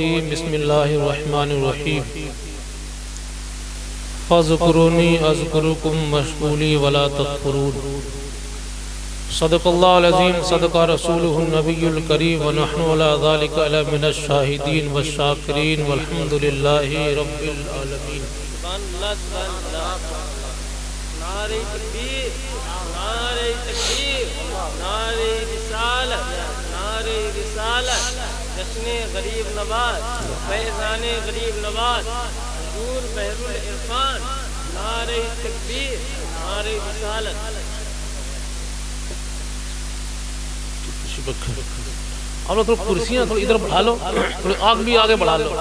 الرجیم بسم اللہ الرحمن الرحیم فاذکرونی اذکرکم واشکروا ولا تکفرون صدق اللہ العظیم صدق رسولہ النبی الکریم ونحن علی ذلک من الشاہدین والشاکرین والحمد للہ رب العالمین. نعرہ تکبیر، نعرہ تکبیر، نعرہ رسالت، نعرہ رسالت، جشن غریب نواز، فیضان غریب نواز، حضور بحر العرفان، نعرہ تکبیر، نعرہ رسالت. اب لوگ تھوڑی کرسیاں تھوڑی ادھر بڑھا لو، تھوڑی آگ بھی آگے بڑھا لو.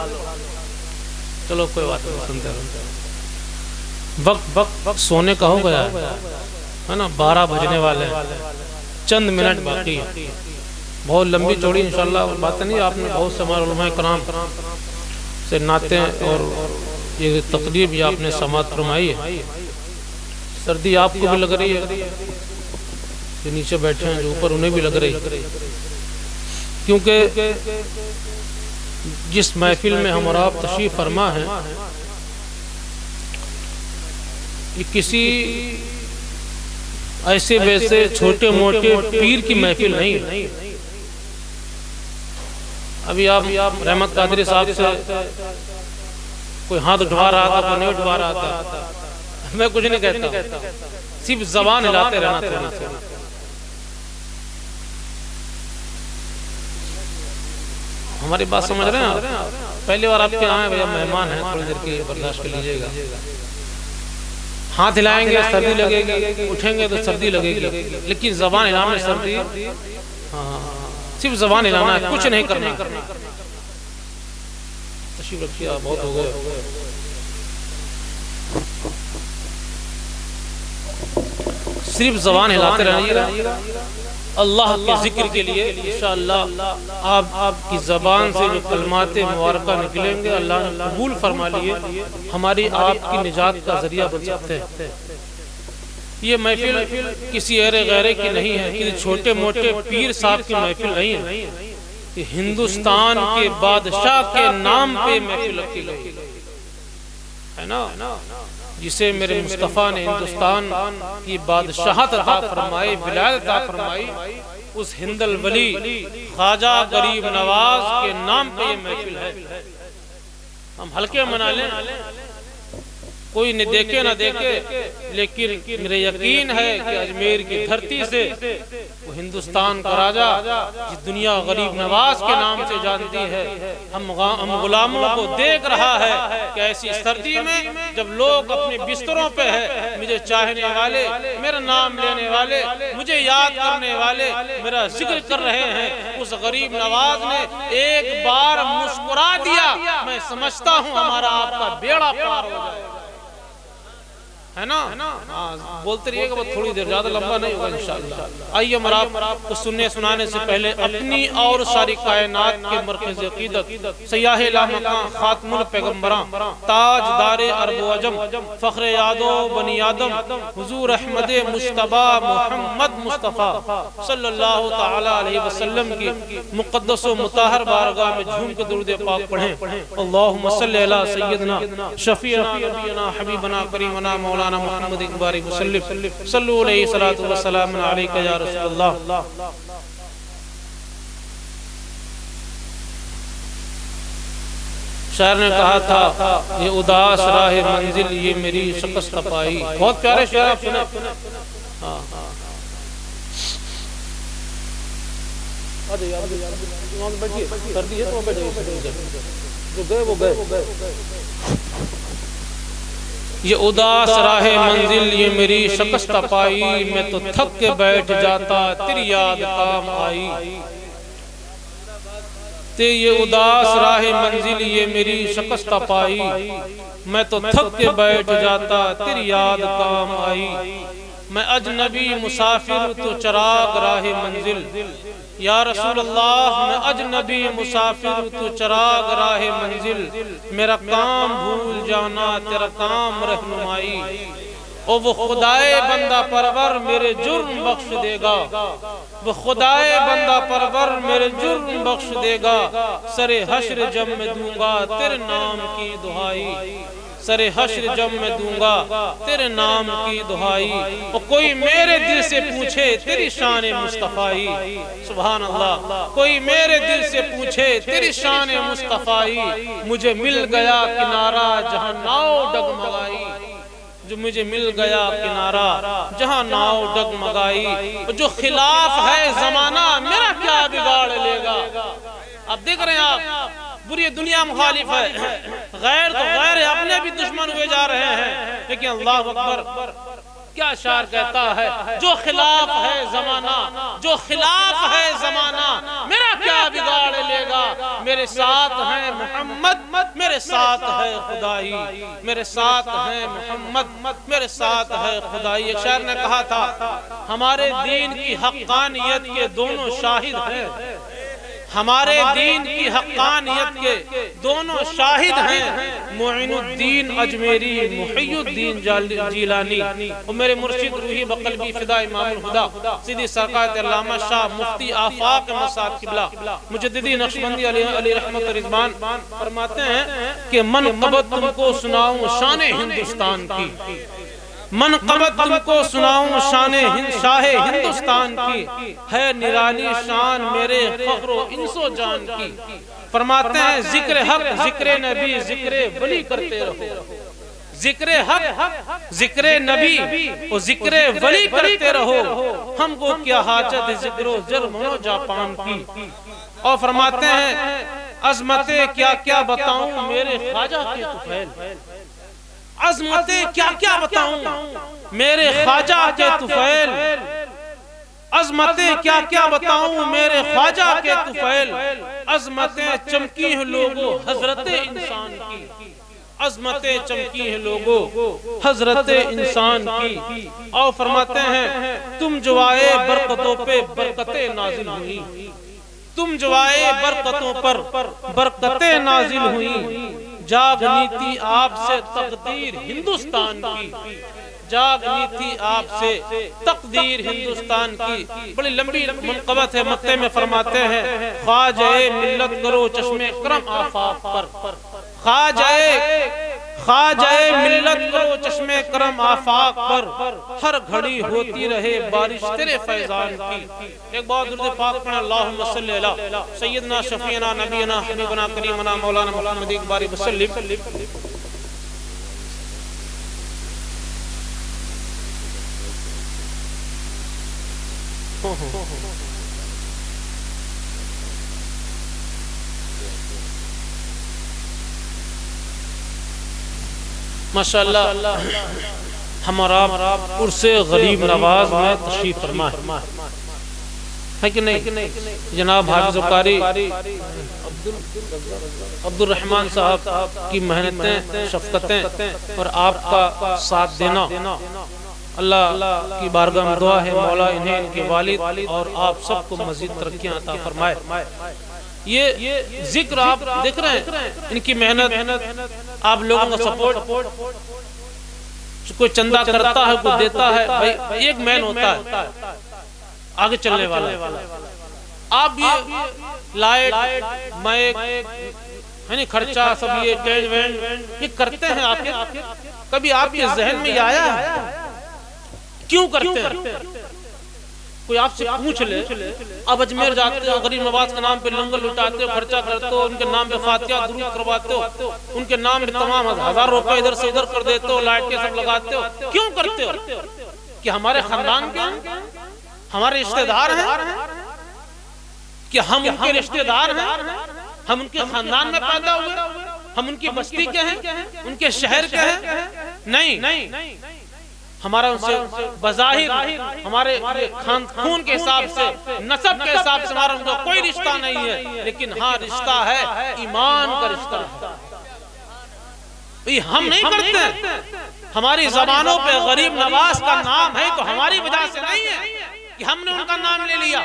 چلو کوئی بات نہیں، سنتے رہو. وقت سونے کا ہو گیا ہے نا، 12 بجنے والے ہیں، چند منٹ باقی ہے. بہت لمبی چوڑی انشاءاللہ باتیں نہیں. آپ نے بہت سے ہمارے علماء کرام سے نعتیں اور یہ تقریر بھی آپ نے سماعت فرمائی ہے. سردی آپ کو بھی لگ رہی ہے، جو نیچے بیٹھے ہیں جو اوپر انہیں بھی لگ رہی ہے، کیونکہ جس محفل میں ہم اور آپ تشریف فرما ہیں یہ کسی ایسے ویسے چھوٹے موٹے پیر کی محفل نہیں ہے. ابھی آپ رحمت قادری صاحب سے کوئی ہاتھ اٹھوا رہا تھا، کوئی نہیں اٹھوا رہا تھا. میں کچھ نہیں کہتا، صرف زبان ہلاتے رہنا تھوڑی. ہماری بات سمجھ رہے ہیں آپ؟ پہلی بار آپ کے آئے بھیا مہمان ہیں، تھوڑی دیر کی برداشت کر لیجئے گا. ہاتھ ہلائیں گے سردی لگے گی، اٹھیں گے تو سردی لگے گی، لیکن زبان ہلانے سردی صرف زبان ہلانا ہے، کچھ نہیں کرنا. تشریف رکھیے، بہت ہو گئے. صرف زبان ہلاتے رہیے گا اللہ کے ذکر کے لیے. انشاءاللہ آپ کی زبان سے جو کلمات مبارکہ نکلیں گے اللہ نے قبول فرما لیے، ہماری آپ کی نجات کا ذریعہ بن سکتے ہیں. یہ محفل کسی غیرے کی نہیں ہے، کسی چھوٹے موٹے پیر صاحب کی محفل نہیں ہے. یہ ہندوستان کے بادشاہ کے نام پہ محفل رکھی گئی ہے نا، جسے میرے مصطفیٰ نے ہندوستان کی بادشاہت عطا فرمائی، ولایت عطا فرمائی، اس ہند الولی خواجہ غریب نواز کے نام پہ یہ محفل ہے. ہم ہلکے منا لیں، کوئی نہ دیکھے نہ دیکھے، لیکن میرے یقین ہے کہ اجمیر کی دھرتی سے وہ ہندوستان کا راجہ جس دنیا غریب نواز کے نام سے جانتی ہے، ہم غلاموں کو دیکھ رہا ہے کہ ایسی سردی میں جب لوگ اپنے بستروں پہ ہے، مجھے چاہنے والے، میرا نام لینے والے، مجھے یاد کرنے والے میرا ذکر کر رہے ہیں، اس غریب نواز نے ایک بار مسکرا دیا، میں سمجھتا ہوں ہمارا آپ کا بیڑا پار ہو جائے گا، ہے نا. بولتے رہیے گا، وہ تھوڑی دیر، زیادہ لمبا نہیں ہوگا انشاءاللہ. آئیے ہم آپ کو سننے سنانے سے پہلے اپنی اور ساری کائنات کے مرکز عقیدت، سیاہ لامکان خاتم الپیغمبران، تاج دار عرب و عجم، فخر یادو بنی آدم، حضور احمد مصطفیٰ محمد مصطفیٰ صلی اللہ تعالی علیہ وسلم کی مقدس و مطہر بارگاہ میں جھوم کے درود پاک پڑھیں. اللہم صلی علی سیدنا شفیعنا نبینا حبیبنا کریمنا مولانا محمد اکباری وسلم، صلو علیہ الصلوۃ والسلام علیکہ یا رسول اللہ. شاعر نے کہا تھا یہ اداس راہ منزل یہ میری شکست پائی. بہت پیارے شعر آپ سنے. سردی ہے تو بیٹھے، جو گئے وہ گئے. یہ اداس راہ منزل یہ میری شکست پائی، میں تو تھک کے بیٹھ جاتا تیری یاد کام آئی. یہ اداس راہ منزل یہ میری شکست پائی، میں تو تھک کے بیٹھ جاتا تیری یاد کام آئی. میں اجنبی مسافر تو چراغ راہ منزل، یا رسول اللہ میں اجنبی مسافر تو چراغ راہ منزل، میرا کام بھول جانا تیرا کام رہنمائی. وہ خدائے بندہ پرور میرے جرم بخش دے گا، وہ خدائے بندہ پرور میرے جرم بخش دے گا، سر حشر جب میں دوں گا تیرے نام کی دہائی، سر حشر جب میں دوں گا تیرے نام کی دہائی، اور کوئی میرے دل سے پوچھے تیری شان مصطفی، سبحان اللہ، کوئی میرے دل سے پوچھے تیری شان مصطفی، مجھے مل گیا کنارہ جہاں ناؤ ڈگمگائی، جو مجھے مل گیا کنارہ جہاں ناؤ ڈگمگائی، جو خلاف ہے زمانہ میرا کیا بگاڑ لے گا۔ اب دیکھ رہے ہیں آپ، پوری دنیا مخالف ہے، غیر تو غیر ہے، اپنے بھی دشمن ہوئے جا رہے ہیں، لیکن اللہ اکبر کیا شعر کہتا ہے، جو خلاف ہے زمانہ، جو خلاف ہے زمانہ میرا کیا بگاڑ لے گا، میرے ساتھ ہے محمد، میرے ساتھ ہے خدائی، میرے ساتھ ہے محمد، میرے ساتھ ہے خدائی۔ ایک شاعر نے کہا تھا، ہمارے دین کی حقانیت کے دونوں شاہد ہیں، ہمارے دین کی حقانیت کے دونوں شاہد ہیں، معین الدین اجمیری، محی الدین جیلانی، اور میرے مرشد روحی بقلبی فدا امام الہدا سیدی سرکار علامہ شاہ مفتی آفاق مصعب قبلہ مجددی نقشبندی علی رحمت رضوان فرماتے ہیں کہ منقبت تم کو سناؤں شان ہندوستان کی، منقبت تم کو سناؤں شان شاہ ہندوستان کی، ہے نرالی شان میرے فخر و انس و جان کی۔ فرماتے ہیں ذکر حق ذکر نبی ذکر ولی کرتے رہو، ذکر حق ذکر نبی اور ذکر ولی کرتے رہو، ہم کو کیا حاجت ذکر و جرم و جاپان کی۔ اور فرماتے ہیں عظمتیں کیا کیا بتاؤں میرے خواجہ کے طفیل، عظمتیں کیا کیا بتاؤں میرے خواجہ کے طفیل، عظمتیں کیا کیا بتاؤں میرے خواجہ کے طفیل، عظمتیں چمکی ہیں لوگوں حضرت انسان کی، عظمتیں چمکی ہیں لوگوں حضرت انسان کی۔ اور فرماتے ہیں تم جو آئے برکتوں پہ برکتیں نازل ہوئی، تم جو آئے برکتوں پر برکتیں نازل ہوئی، جاگنی تھی آپ سے تقدیر ہندوستان کی، جاگنی تھی آپ سے تقدیر ہندوستان کی۔ بڑی لمبی منقبت ہے، مقطع میں فرماتے ہیں خواجہ ملت کرو چشم کرم آفاق پر، خواجہ ملت کرو چشم کرم آفاق پر، ہر گھڑی ہوتی رہے بارش تیرے فیضان کی۔ ایک بات درود پاک پڑھیں، اللہم صلی علی سیدنا شفیعنا نبینا حبیبنا کریمنا مولانا محمد اقبال وسلم۔ ماشاءاللہ ہمارا عرس غریب نواز میں تشریف فرما ہے کہ نہیں؟ جناب حافظ قاری عبد الرحمن صاحب کی محنتیں، شفقتیں اور آپ کا ساتھ دینا، اللہ کی بارگاہ میں دعا ہے مولا انہیں ان کے والد اور آپ سب کو مزید ترقیاں عطا فرمائے۔ یہ ذکر آپ دیکھ رہے ہیں، ان کی محنت، آپ لوگوں کا سپورٹ، کوئی چندہ کرتا ہے کوئی دیتا ہے، بھائی ایک مین ہوتا ہے آگے چلنے والا، آپ یہ لائٹ مائک یعنی خرچہ سب یہ کیج وینڈ یہ کرتے ہیں، آپ کے کبھی آپ کے ذہن میں یہ آیا ہے کیوں کرتے ہیں؟ کوئی آپ سے پوچھ لے، اب اجمیر جاتے ہو غریب نواز کے نام پہ لنگر لٹاتے ہو، خرچہ کرتے ہو، ان کے نام پہ فاتحہ درود کرواتے ہو، ان کے نام پہ تمام ہزار روپے ادھر سے ادھر کر دیتے ہو، لائٹ کے سب لگاتے ہو، کیوں کرتے ہو؟ کہ ہمارے خاندان کے ہیں، ہمارے رشتہ دار ہیں، کہ ہم ان کے رشتہ دار ہیں، ہم ان کے خاندان میں پیدا ہوئے، ہم ان کی بستی کے ہیں، ان کے شہر کے ہیں؟ نہیں، ہمارا ان سے بظاہر ہمارے خون کے حساب سے، نسب کے حساب سے ہمارا ان کا کوئی رشتہ نہیں ہے، لیکن ہاں رشتہ ہے ایمان کا رشتہ ہے۔ یہ ہم نہیں کرتے، ہماری زبانوں پہ غریب نواز کا نام ہے تو ہماری وجہ سے نہیں ہے کہ ہم نے ان کا نام لے لیا،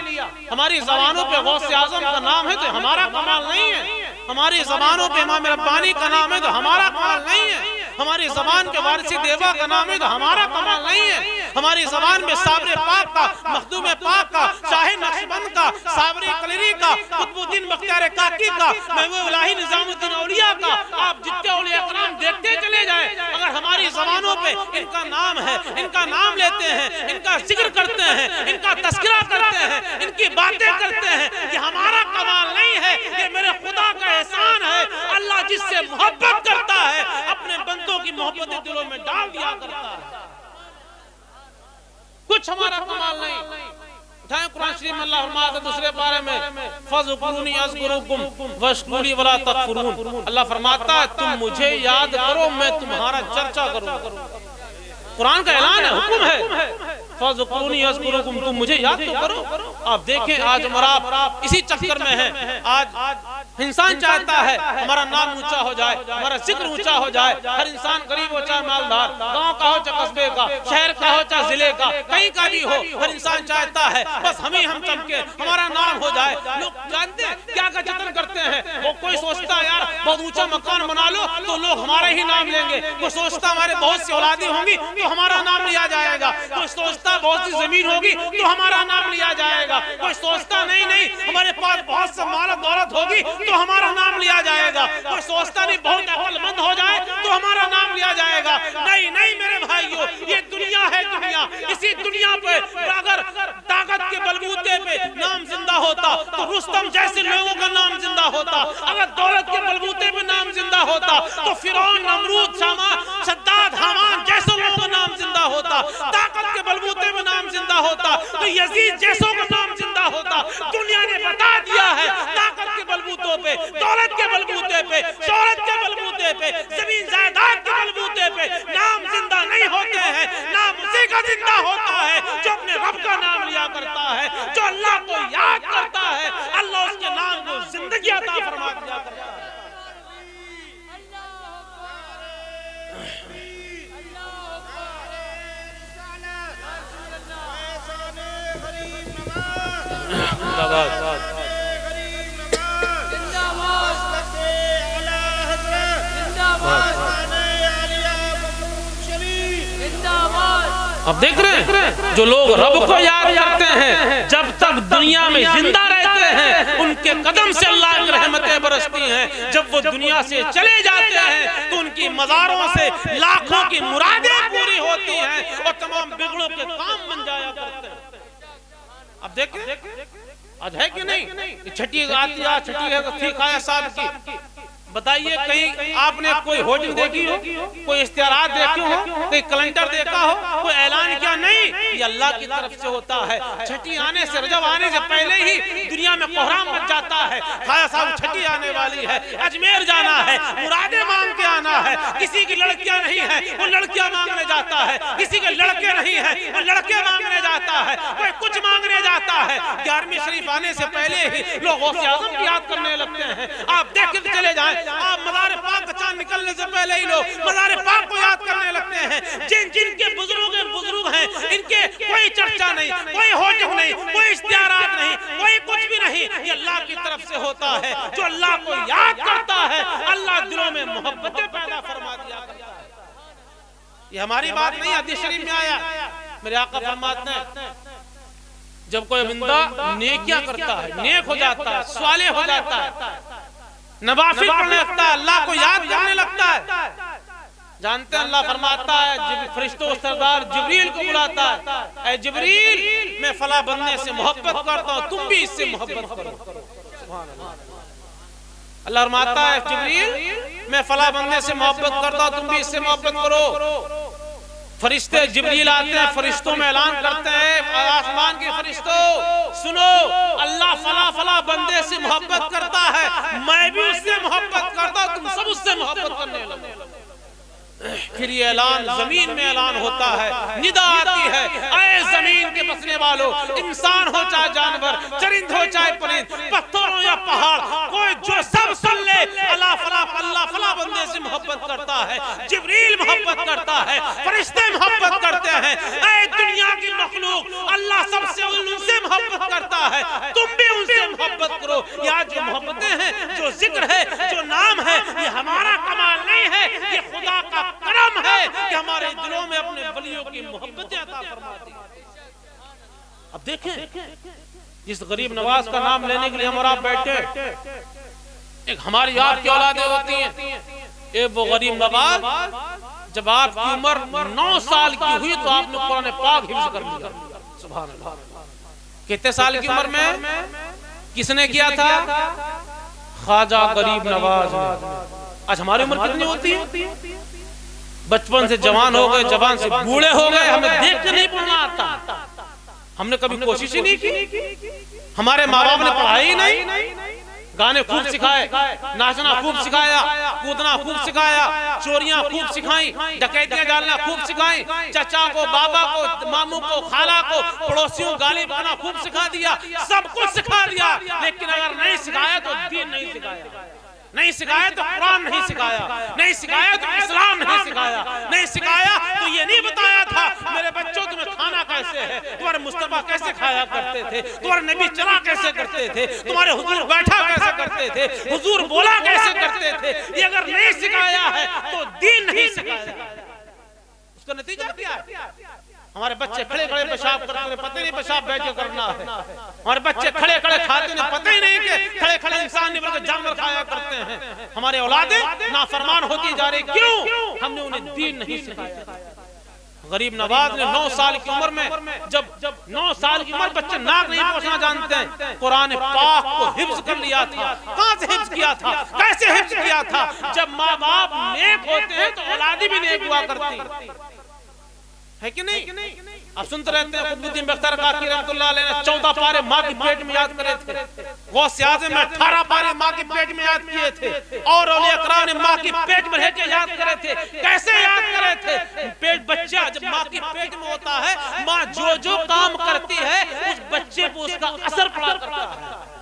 ہماری زبانوں پہ غوث اعظم کا نام ہے تو ہمارا کمال نہیں ہے، ہماری زبانوں پہ امام ربانی کا نام ہے تو ہمارا کمال نہیں ہے، ہماری ہماری زبان کے وارثی دیوا کا نام ہے تو ہمارا کمال نہیں ہے. ہماری زبان میں صابر پاک کا، مخدوم پاک کا، شاہ نقشبند کا، صابری قلری کا، قطب الدین بختیار کاکی کا، محبوب الہی نظام الدین اولیاء کا، آپ جتنے اولیاء کرام دیکھتے چلے جائیں، اگر ہماری زبانوں پہ ان کا نام ہے، ان کا نام لیتے ہیں، ان کا ذکر کرتے ہیں، ان کا تذکرہ کرتے ہیں، ان کی باتیں کرتے ہیں، یہ ہمارا کمال نہیں ہے، یہ میرے خدا کا احسان ہے. اللہ جس سے محبت کرتا ہے اپنے بندوں کی محبت دلوں میں ڈال دیا کرتا ہے. کچھ ہمارا کمال نہیں. اٹھائیں قرآن شریف میں اللہ فرماتا ہے دوسرے بارے میں فَذْكُرُونِي أَذْكُرُكُمْ وَاشْكُرُونِي وَلَا تَكْفُرُونَ. اللہ فرماتا ہے تم مجھے یاد کرو میں تمہارا چرچا کروں. قرآن کا اعلان ہے، حکم ہے. فَذْكُرُونِي أَذْكُرُكُمْ تم مجھے یاد تو کرو. آپ دیکھیں آج ہمارا اسی چکر میں ہے. آج انسان چاہتا ہے ہمارا نام اونچا ہو جائے، ہمارا ذکر اونچا ہو جائے. ہر انسان غریب ہو چاہے مالدار، گاؤں کا ہو چاہے قصبے کا، شہر کا ہو چاہے ضلع کا، کہیں کا بھی ہو، ہر انسان چاہتا ہے بس ہم چمکے، ہمارا نام ہو جائے. لوگ جانتے ہیں کیا کا جتن کرتے ہیں. وہ کوئی سوچتا ہے یار بہت اونچا مکان بنا لو تو لوگ ہمارے ہی نام لیں گے. کوئی سوچتا ہمارے بہت سی اولادیں ہوں گی تو ہمارا نام لیا جائے گا. کوئی سوچتا بہت سی زمین ہوگی تو ہمارا نام لیا جائے گا. کوئی سوچتا نہیں ہمارے پاس بہت سے مال و دولت ہوگی تو ہمارا نام لیا جائے گا. کوئی سوچتا نہیں بہت عقل مند ہو جائے تو ہمارا نام لیا جائے گا. نہیں میرے بھائیو، یہ دنیا ہے. دنیا اسی دنیا پہ اگر طاقت کے بلبوتے پہ نام زندہ ہوتا تو رستم جیسے لوگوں کا نام زندہ ہوتا. اگر دولت کے بلبوتے پہ نام زندہ ہوتا تو فرعون، نمرود، شداد، حامان جیسے لوگوں کا نام زندہ ہوتا. طاقت کے بلبوتے پہ نام زندہ ہوتا تو یزید جیسوں کا نام زندہ ہوتا. دنیا نے بتا دیا ہے طاقت کے بلبوتوں پہ، دولت کے بلبوتے پہ، شہرت کے بلبوتے پہ، زمین جائیداد کے بلبوتے پہ نام زندہ نہیں ہوتے ہیں. نام اسی کا زندہ ہوتا ہے جو اپنے رب کا نام لیا کرتا ہے، جو اللہ کو یاد کرتا ہے. اللہ اس کے نام کو زندگی عطا فرما دیا کرتا ہے. اب دیکھ رہے ہیں جو لوگ رب کو یاد کرتے ہیں جب تک دنیا میں زندہ رہتے ہیں ان کے قدم سے اللہ کی رحمتیں برستی ہیں. جب وہ دنیا سے چلے جاتے ہیں تو ان کی مزاروں سے لاکھوں کی مرادیں پوری ہوتی ہیں اور تمام بگڑوں کے کام بن جایا کرتے ہیں. اب دیکھیں آج ہے کہ نہیں؟ چھٹی آتی ہے، چھٹی ہے تھی خواجہ صاحب کی. بتائیے کہیں آپ نے کوئی ہوجن دیکھی ہو، کوئی اشتہارات دیکھے ہو، کوئی کلنڈر دیکھا ہو، کوئی اعلان کیا؟ نہیں، یہ اللہ کی طرف سے ہوتا ہے. چھٹی آنے سے، رجب آنے سے پہلے ہی دنیا میں کوہرام مچ جاتا ہے. خواجہ صاحب چھٹی آنے والی ہے، اجمیر جانا ہے، مرادیں مانگ کے آنا ہے. کسی کی لڑکیاں نہیں ہیں وہ لڑکیاں مانگنے جاتا ہے، کسی کے لڑکے نہیں ہیں وہ لڑکے مانگنے جاتا ہے، کوئی کچھ مانگنے جاتا ہے. 11ویں شریف آنے سے پہلے ہی لوگ غوث اعظم کی یاد کرنے لگتے ہیں. آپ دیکھتے چلے جائیں، آپ مزار پاک کا چاند نکلنے سے پہلے ہی لوگ مزار پاک کو یاد کرنے لگتے ہیں. جن کے بزرگ ہیں ان کے کوئی چرچا نہیں، کوئی ہوجن نہیں، کوئی اشتہارات نہیں، کوئی کچھ بھی نہیں. یہ اللہ کی طرف سے ہوتا ہے. جو اللہ کو یاد کرتا ہے اللہ دلوں میں محبتیں پیدا فرما دیا کرتا ہے. یہ ہماری بات نہیں، حدیث شریف میں آیا میرے آقا فرماتے ہیں جب کوئی بندہ نیکیاں کرتا ہے، نیک ہو جاتا ہے، صالح ہو جاتا ہے، نوافل پڑھنے لگتا ہے، اللہ کو یاد کرنے لگتا ہے. جانتے ہیں اللہ فرماتا ہے فرشتوں سردار جبریل کو بلاتا ہے، اے جبریل میں فلاں بندے سے محبت کرتا ہوں، تم بھی اس سے محبت کرو. اللہ فرماتا ہے جبریل میں فلاں بندے سے محبت کرتا ہوں، تم بھی اس سے محبت کرو. فرشتے جبریل آتے ہیں، فرشتوں میں اعلان کرتے ہیں آسمان کے فرشتوں سنو، اللہ فلاں بندے سے محبت کرتا ہے، میں بھی اس سے محبت کرتا ہوں، تم سب اس سے محبت کرنے لگو. پھر یہ اعلان زمین میں اعلان ہوتا ہے، ندا آتی ہے، اے زمین کے بسنے والوں، انسان ہو چاہے جانور، چرند ہو چاہے پرند، پتھر ہو یا پہاڑ، کوئی جو سب سن لے اللہ فلاں بندے سے محبت کرتا ہے. جبریل محبت کرتا ہے، فرشتے محبت کرتے ہیں. اے دنیا کی مخلوق اللہ سب سے ان سے محبت کرتا ہے، تم بھی ان سے محبت کرو. یا جو محبتیں ہیں، جو ذکر ہے، جو نام ہے، یہ ہمارا کمال نہیں ہے، یہ خدا کا کرم ہے کہ ہمارے دلوں میں اپنے ولیوں کی محبتیں عطا فرما دی۔ اب دیکھیں جس غریب نواز کا نام لینے کے لیے ہم اور آپ بیٹھے، ایک ہماری آپ کی اولادیں ہوتی ہیں، ایک وہ غریب نواز جب آپ کی عمر 9 سال کی ہوئی تو آپ نے قرآن پاک حفظ کر لیا۔ سبحان اللہ۔ کتنے سال کی عمر میں کس نے کیا تھا؟ خواجہ غریب نواز نے۔ آج ہماری عمر کتنی ہوتی ہے؟ بچپن سے جوان ہو گئے، جوان سے بوڑھے ہو گئے، ہمیں دیکھ کے نہیں پڑھنا آتا، ہم نے کبھی کوشش ہی نہیں کی، ہمارے ماں باپ نے پڑھائی نہیں، گانے خوب سکھائے، ناچنا خوب سکھایا، کودنا خوب سکھایا، چوریاں خوب سکھائیں، ڈکیتیاں ڈالنا خوب سکھائیں، چچا کو، بابا کو، ماموں کو، خالہ کو، پڑوسیوں گالی بکنا خوب سکھا دیا، سب کچھ سکھا دیا، لیکن اگر نہیں سکھایا تو دین نہیں سکھایا، نہیں سکھایا تو قرآن نہیں سکھایا، نہیں سکھایا تو اسلام نہیں سکھایا، نہیں سکھایا تو یہ نہیں بتایا تھا میرے بچوں تمہیں کھانا کیسے ہے، تمہارے مصطفیٰ کیسے کھایا کرتے تھے، تمہارے نبی چلا کیسے کرتے تھے، تمہارے حضور بیٹھا کیسے کرتے تھے، حضور بولا کیسے کرتے تھے، یہ اگر نہیں سکھایا ہے تو دین نہیں سکھایا۔ اس کا نتیجہ کیا ہے؟ ہمارے بچے کھڑے کھڑے پیشاب کرتے ہیں، پتہ نہیں پیشاب بیٹھ کے کرنا ہے، ہمارے بچے کھڑے کھڑے کھاتے ہیں، پتہ ہی نہیں کہ کھڑے کھڑے انسان نہیں بلکہ جانور کھایا کرتے ہیں، ہمارے اولادیں نافرمان ہوتی جا رہی، کیوں؟ ہم نے انہیں دین نہیں سکھایا۔ غریب نواز نے 9 سال کی عمر میں، جب 9 سال کی عمر بچے ناک نہیں پہنچنا جانتے ہیں، قرآن پاک کو حفظ کر لیا تھا۔ کہاں سے حفظ کیا تھا؟ کیسے حفظ کیا تھا؟ جب ماں باپ نیک ہوتے ہیں تو اولادیں بھی نیک ہوا کرتی ہے کہ نہیں؟ آپ سنتے رہتے ہیں قطب الدین بختیار کاکی رحمت اللہ علیہ نے 14 پارے ماں کی پیٹ میں یاد کرے تھے، غوث اعظم میں 18 پارے ماں کی پیٹ میں یاد کیے تھے، اور اولیاء کرام نے ماں کی پیٹ میں رہ کے یاد کرے تھے۔ کیسے یاد کرے تھے؟ پیٹ بچہ جب ماں کی پیٹ میں ہوتا ہے، ماں جو کام کرتی ہے اس بچے کو اس کا اثر پڑا کرتا ہے۔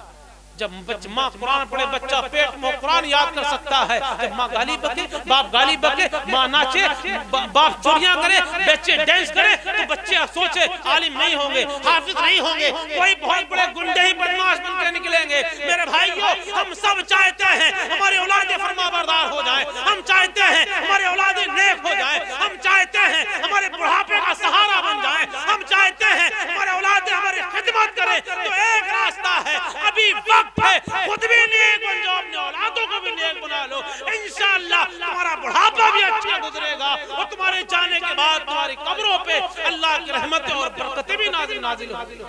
جب ماں قرآن پڑھے بچہ پیٹ میں قرآن یاد کر سکتا ہے، جب ماں گالی بکے، باپ گالی بکے، ماں ناچے، باپ چوریاں کرے، بچے ڈینس کرے تو بچے سوچے عالم نہیں ہوں گے، حافظ نہیں ہوں گے، کوئی بہت بڑے گنڈے ہی بدماش بن کے نکلیں گے۔ میرے بھائیوں، ہم سب چاہتے ہیں ہماری اولادیں فرما بردار ہو جائیں، ہم چاہتے ہیں ہماری اولادیں نیک ہو جائیں، ہم چاہتے ہیں ہمارے بڑھاپے کا سہارا بن جائیں، ہم چاہتے ہیں ہمارے اولادیں ہماری خدمت کریں۔ تو ایک راستہ ہے، ابھی وقت ہے، خود بھی نیک بن جاؤ، اپنے اولادوں کو بھی نیک بنا لو، انشاءاللہ تمہارا بڑھاپا بھی اچھا گزرے گا، اور تمہارے جانے کے بعد تمہاری قبروں پہ اللہ کی رحمتیں اور برکتیں بھی نازل ہوگی۔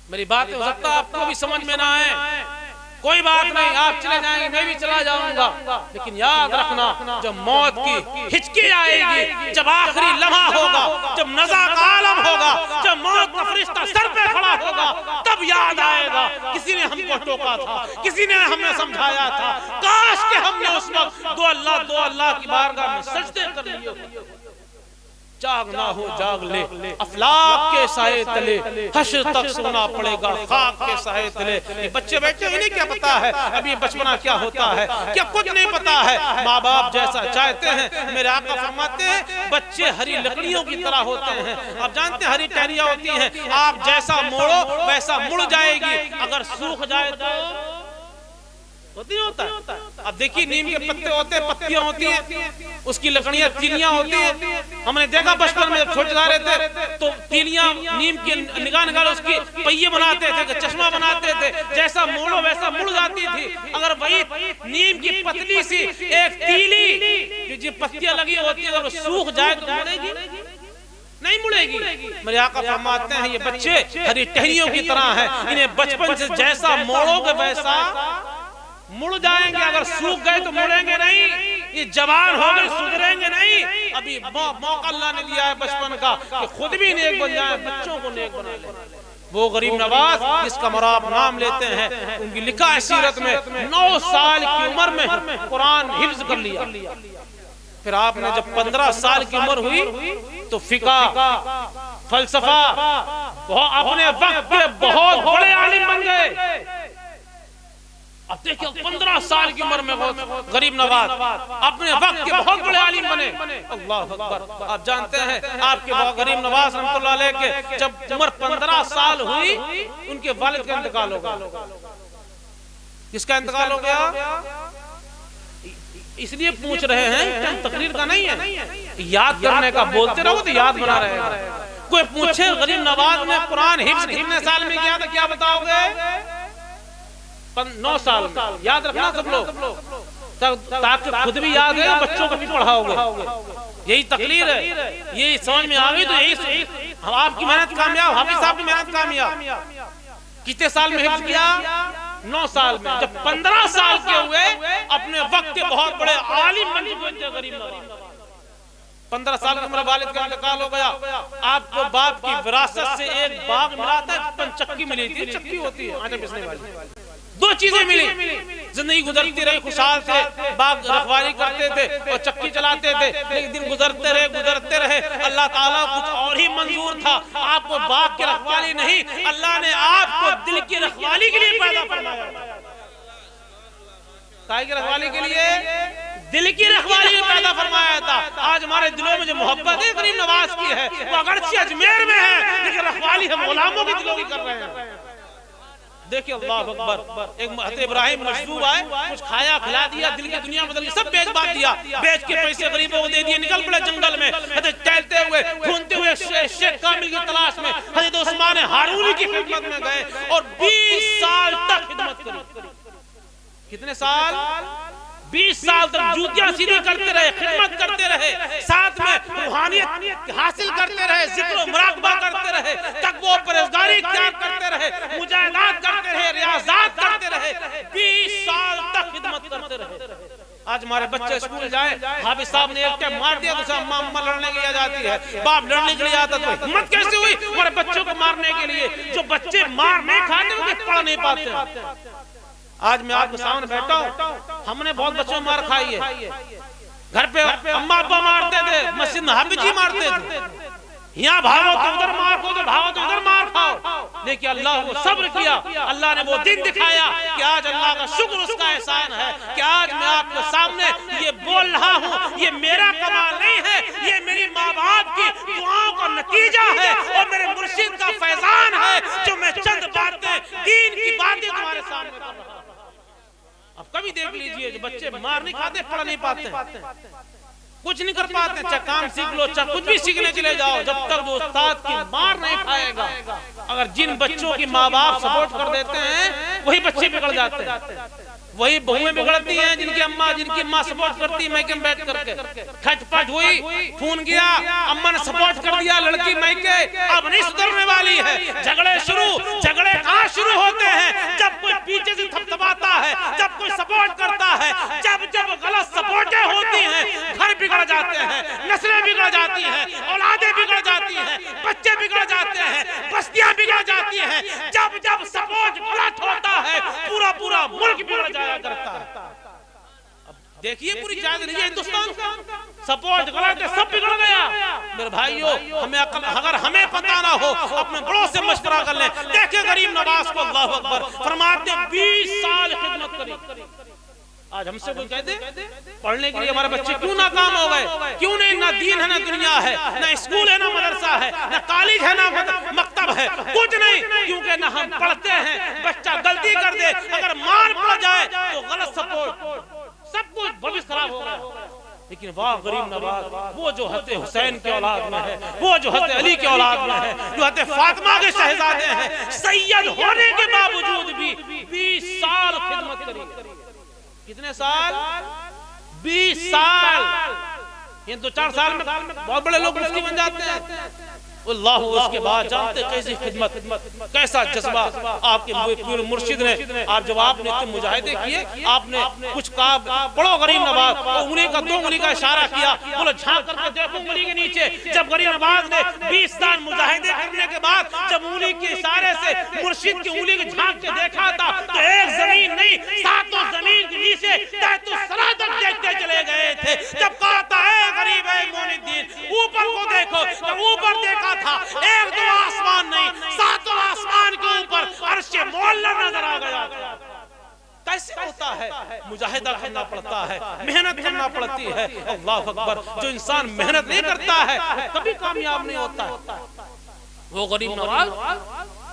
میری بات ہو سکتا ہے آپ کو بھی سمجھ میں نہ آئے، کوئی بات نہیں، آپ چلے جائیں گے، میں بھی چلا جاؤں گا، لیکن یاد رکھنا جب موت کی ہچکی آئے گی، جب آخری لمحہ ہوگا، جب نزا کا عالم ہوگا، جب موت کا فرشتہ سر پہ کھڑا ہوگا، تب یاد آئے گا کسی نے ہم کو ٹوکا تھا، کسی نے ہمیں سمجھایا تھا، کاش کہ ہم نے اس وقت دو اللہ کی بارگاہ میں سجدے کر لیے ہوتے۔ جاگنا ہو جاگ لے، افلاک کے سائے تلے، حشر تک سونا پڑے گا خاک کے سائے تلے۔ یہ بچے بیٹھے انہیں کیا پتا ہے ابھی بچپنا کیا ہوتا ہے، کیا کچھ نہیں پتا ہے۔ ماں باپ جیسا چاہتے ہیں، میرے آقا فرماتے ہیں بچے ہری لکڑیوں کی طرح ہوتے ہیں۔ آپ جانتے ہیں ہری ٹہنیاں ہوتی ہیں، آپ جیسا موڑو ویسا مڑ جائے گی، اگر سوکھ جائے تو ہوتی ہوتا ہے۔ اب دیکھیے نیم کے پتے ہوتے ہیں، پتیاں ہوتی ہیں، اس کی لکڑیاں تیلیاں ہوتی ہیں۔ ہم نے دیکھا بچپن میں جب چھوٹے دارے تھے تو تیلیاں نیم کی نگاہ اس کی پہیے بناتے تھے، چشمہ بناتے تھے، جیسا موڑو ویسا مڑ جاتی تھی۔ اگر وہی نیم کی پتلی سی ایک تیلی جو پتیاں لگی ہوتی ہیں اگر وہ سوکھ جائے تو مڑے گی نہیں مڑے گی۔ میرے آقا فرماتے ہیں یہ بچے ہری ٹہنیوں کی طرح ہیں، انہیں بچپن سے جیسا موڑو گے ویسا مڑ جائیں گے، اگر سوکھ گئے تو مڑیں گے نہیں، یہ جوان ہو گئے سدھریں گے نہیں۔ ابھی موقع اللہ نے دیا ہے بچپن کا کہ خود بھی نیک بن جائیں، بچوں کو نیک بنا لیں۔ وہ غریب نواز جس کا مراب نام لیتے ہیں، ان کی لکھا ہے سیرت میں 9 سال کی عمر میں قرآن حفظ کر لیا۔ پھر آپ نے جب 15 سال کی عمر ہوئی تو فقہ، فلسفہ، اپنے وقت کے بہت بڑے عالم بن گئے۔ اب دیکھیں 15 سال کی عمر میں غریب نواز اپنے وقت کے بہت بڑے عالم بنے۔ اللہ اکبر۔ آپ جانتے ہیں آپ کے غریب نواز رحمت اللہ علیہ کے جب عمر 15 سال ہوئی ان کے والد کا انتقال ہو گیا۔ کس کا انتقال ہو گیا؟ اس لیے پوچھ رہے ہیں، تقریر کا نہیں ہے، یاد کرنے کا، بولتے رہو تو یاد بنا رہے گا۔ کوئی پوچھے غریب نواز نے قرآن حفظ کتنے سال میں کیا تھا، کیا بتاؤ گے؟ 9 سال میں۔ یاد رکھنا سب لوگ، تاکہ خود بھی یاد ہے، بچوں کو بھی پڑھاؤ گے۔ یہی تقریر ہے، یہی سمجھ میں آگئی تو یہی آپ کی محنت کامیاب، حافظ صاحب کی محنت کامیاب۔ کتنے سال میں حفظ کیا؟ 9 سال میں۔ جب 15 سال کے ہوئے، اپنے وقت کے بہت بڑے عالم بن چکے تھے غریب نواز۔ 15 سال کی عمر والد کا انتقال ہو گیا۔ آپ کو باپ کی وراثت سے ایک باغ ملا تھا، پنچکی ملی تھی، چکی ہوتی ہے آٹے پیسنے والی، 2 چیزیں ملی۔ زندگی گزرتی رہی، خوشحال تھے، باغ رکھوالی کرتے تھے اور چکی چلاتے تھے، لیکن دن گزرتے رہے، اللہ تعالیٰ کچھ اور ہی منظور تھا۔ آپ کو باغ کی رکھوالی نہیں، اللہ نے آپ کو دل کی رکھوالی کے لیے پیدا فرمایا۔ کائے کی رکھوالی کے لیے؟ دل کی رکھوالی میں پیدا فرمایا تھا۔ آج ہمارے دلوں میں جو محبت ہے غریب نواز کی ہے، وہ اگرچہ اجمیر میں ہے، لیکن رکھوالی ہم غلاموں کی دلوں کی کر رہے ہیں۔ دیکھیں اللہ اکبر، ایک حضرت ابراہیم مجذوب آئے، کچھ کھایا کھلا دیا، دل کی دنیا بدل گئی، سب بیچ بات دیا، بیچ کے پیسے غریبوں کو دے دیے، نکل پڑے جنگل میں، حضرت ٹہلتے ہوئے ڈھونڈتے ہوئے شیخ کامل کی تلاش میں حضرت عثمان ہارونی کی خدمت میں گئے اور 20 سال تک خدمت کری۔ کتنے سال؟ 20 سال تک جوتیاں سیدھی کرتے رہے، خدمت کرتے رہے، ساتھ میں روحانیت حاصل کرتے رہے، ذکر و مراقبہ کرتے رہے، تقوی و پرہیزگاری اختیار کرتے رہے، مجاہدات کرتے رہے، ریاضات کرتے رہے، 20 سال تک خدمت کرتے رہے۔ آج ہمارے بچے اسکول جائیں، حافظ صاحب نے ایک ٹائم مار دیا تو اماں اماں لڑنے کے لیے آ جاتی ہے، باپ لڑنے کے لیے آتا، تو ہمت کیسے ہوئی ہمارے بچوں کو مارنے کے لیے؟ جو بچے مار نہیں کھاتے وہ پڑھ نہیں پاتے۔ آج میں آپ کے سامنے بیٹھا ہوں، ہم نے بہت بچوں مار کھائی ہے، گھر پہ اماں ابا مارتے تھے، مسجد میں حافظ جی مارتے تھے، یہاں بھاگو تو ادھر مار کھو، تو بھاگو تو ادھر مار کھاؤ، لیکن اللہ کو صبر کیا، اللہ نے وہ دن دکھایا کہ آج اللہ کا شکر، اس کا احسان ہے کہ آج میں آپ کے سامنے یہ بول رہا ہوں۔ یہ میرا کمال نہیں ہے، یہ میری ماں باپ کی دعاؤں کا نتیجہ ہے اور میرے مرشد کا فیضان ہے، جو میں چند باتیں، دین کی باتیں تمہارے سامنے کر رہا ہوں۔ اب کبھی دیکھ لیجئے، جو بچے مار نہیں کھاتے، پڑھ نہیں پاتے، کچھ نہیں کر پاتے، چاہے کام سیکھ لو، چاہے کچھ بھی سیکھنے چلے جاؤ، جب تک وہ استاد کی مار نہیں کھائے گا۔ اگر جن بچوں کی ماں باپ سپورٹ کر دیتے ہیں، وہی بچے بگڑ جاتے ہیں، وہی بہویں بگڑتی ہیں جن کی ماں سپورٹ کرتی ہے، میکے میں بیٹھ کر کے کھٹ پٹ ہوئی، پھون گیا، اماں نے سپورٹ کر دیا، لڑکی میکے اب نہیں سدھرنے والی ہے، جھگڑے کہاں شروع ہوتے ہیں؟ جب کوئی پیچھے سے تھپتھپاتا ہے، جب کوئی سپورٹ کرتا ہے، جب غلط سپورٹیں ہوتی ہیں، گھر بگڑ جاتے ہیں، نسلیں بگڑ جاتی ہیں، اولادیں بگڑ جاتی ہیں، بچے بگڑ جاتے ہیں، بستیاں بگڑ جاتی ہیں۔ جب سپورٹ غلط ہوتا ہے، پورا ملک بگڑ جایا کرتا ہے۔ اب دیکھیے پوری جائز نہیں ہے ہندوستان کا، سپورٹ غلط ہے، سب بگڑ گیا۔ میرے بھائیو، اگر ہمیں پتہ نہ ہو، اپنے بڑوں سے مشورہ کر لیں۔ دیکھیں غریب نواز کو، اللہ اکبر، فرماتے ہیں 20 سال خدمت کری۔ آج ہم سے کوئی کہہ دے پڑھنے کے لیے ہمارے بچے کیوں ناکام ہو گئے؟ کیوں نہیں؟ نہ دین ہے، نہ دنیا ہے، نہ اسکول ہے، نہ مدرسہ ہے، نہ کالج ہے، نہ مکتب ہے، کچھ نہیں، کیونکہ نہ ہم پڑھتے ہیں۔ بچہ غلطی کر دے، اگر مار پڑ جائے تو غلط سپورٹ، سب کچھ بھوش خراب ہو گیا۔ لیکن واہ غریب نواز، وہ جو حضرت حسین کی اولاد میں ہے، وہ جو حضرت علی کی اولاد میں ہے، جو حضرت فاطمہ کے شہزادے ہیں، سید ہونے کے باوجود بھی 20 سال خدمت کری۔ کتنے سال؟ 20 سال۔ یہ 2-4 سال میں بہت بڑے لوگ مفتی بن جاتے ہیں۔ اللہ اس کے بعد جانتے کیسی خدمت، کیسا جذبہ آپ کے مرشد نے، آپ جب آپ نے اتنے مجاہدے کیے، آپ نے کچھ کہا پڑھو غریب نواز، اور انہیں کا 2 انگلی کا اشارہ کیا، بولو جھانک کر کے دیکھو انگلی کے نیچے۔ جب غریب نواز نے 20 سال مجاہدے کرنے کے بعد جب انگلی کے اشارے سے مرشد کی انگلی کو جھانک کے دیکھا تھا، تو ایک زمین نہیں، 7 زمین کے نیچے تحت الثری تک دیکھتے چلے گئے تھے۔ جب کہا تھا اے غریب اے معین الدین، اوپر کو دیکھو، جب اوپر دیکھا تھا، 1-2 آسمان نہیں، 7 آسمان کے اوپر عرش معلی نظر آ گیا۔ کیسے ہوتا ہے؟ مجاہدہ کرنا پڑتا ہے، محنت کرنا پڑتی ہے۔ اللہ اکبر، جو انسان محنت نہیں کرتا ہے وہ کبھی کامیاب نہیں ہوتا ہے۔ وہ غریب نواز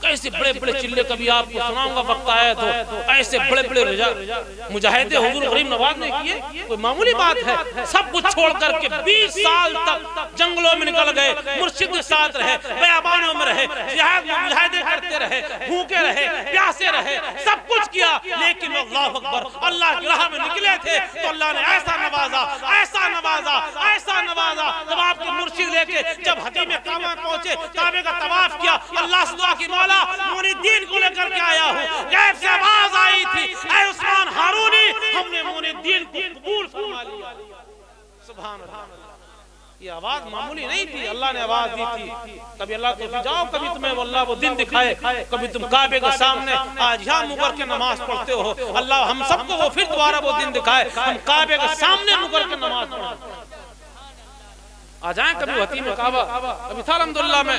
کیسے بڑے بڑے چلے کبھی آپ کو سناؤں گا وقت آیا تو ایسے بڑے بڑے مجاہدے حضور غریب نواز نے کیے، کوئی معمولی بات ہے؟ سب کچھ چھوڑ کر کے 20 سال تک جنگلوں میں نکل گئے، مرشد کے ساتھ رہے، بیابانوں میں رہے، مجاہدے کرتے رہے، بھوکے رہے، پیاسے رہے، سب کچھ کیا، لیکن اللہ اکبر اللہ کی راہ میں نکلے تھے تو اللہ نے ایسا نوازا، ایسا نوازا، ایسا نوازا۔ جب آپ کے مرشد لے کے جب حتیم کعبہ پہنچے، کعبے کا طواف کیا، اللہ سے دعا کی مولا معین الدین کو لے کر کے آیا ہوں، غیب سے آواز آئی تھی اے عثمان ہارونی ہم نے معین الدین کو قبول فرما لیا۔ سبحان اللہ، یہ آواز معمولی نہیں تھی، اللہ نے آواز دی تھی۔ کبھی اللہ تو جاؤ، کبھی تمہیں اللہ وہ دن دکھائے، کبھی تم کعبے کے سامنے آج یہاں مگر کے نماز پڑھتے ہو، اللہ ہم سب کو وہ پھر دوبارہ وہ دن دکھائے ہم کعبے کے سامنے مگر کے نماز پڑھیں۔ آ جائیں کبھی حتیم کعبہ، ابھی تھا الحمدللہ میں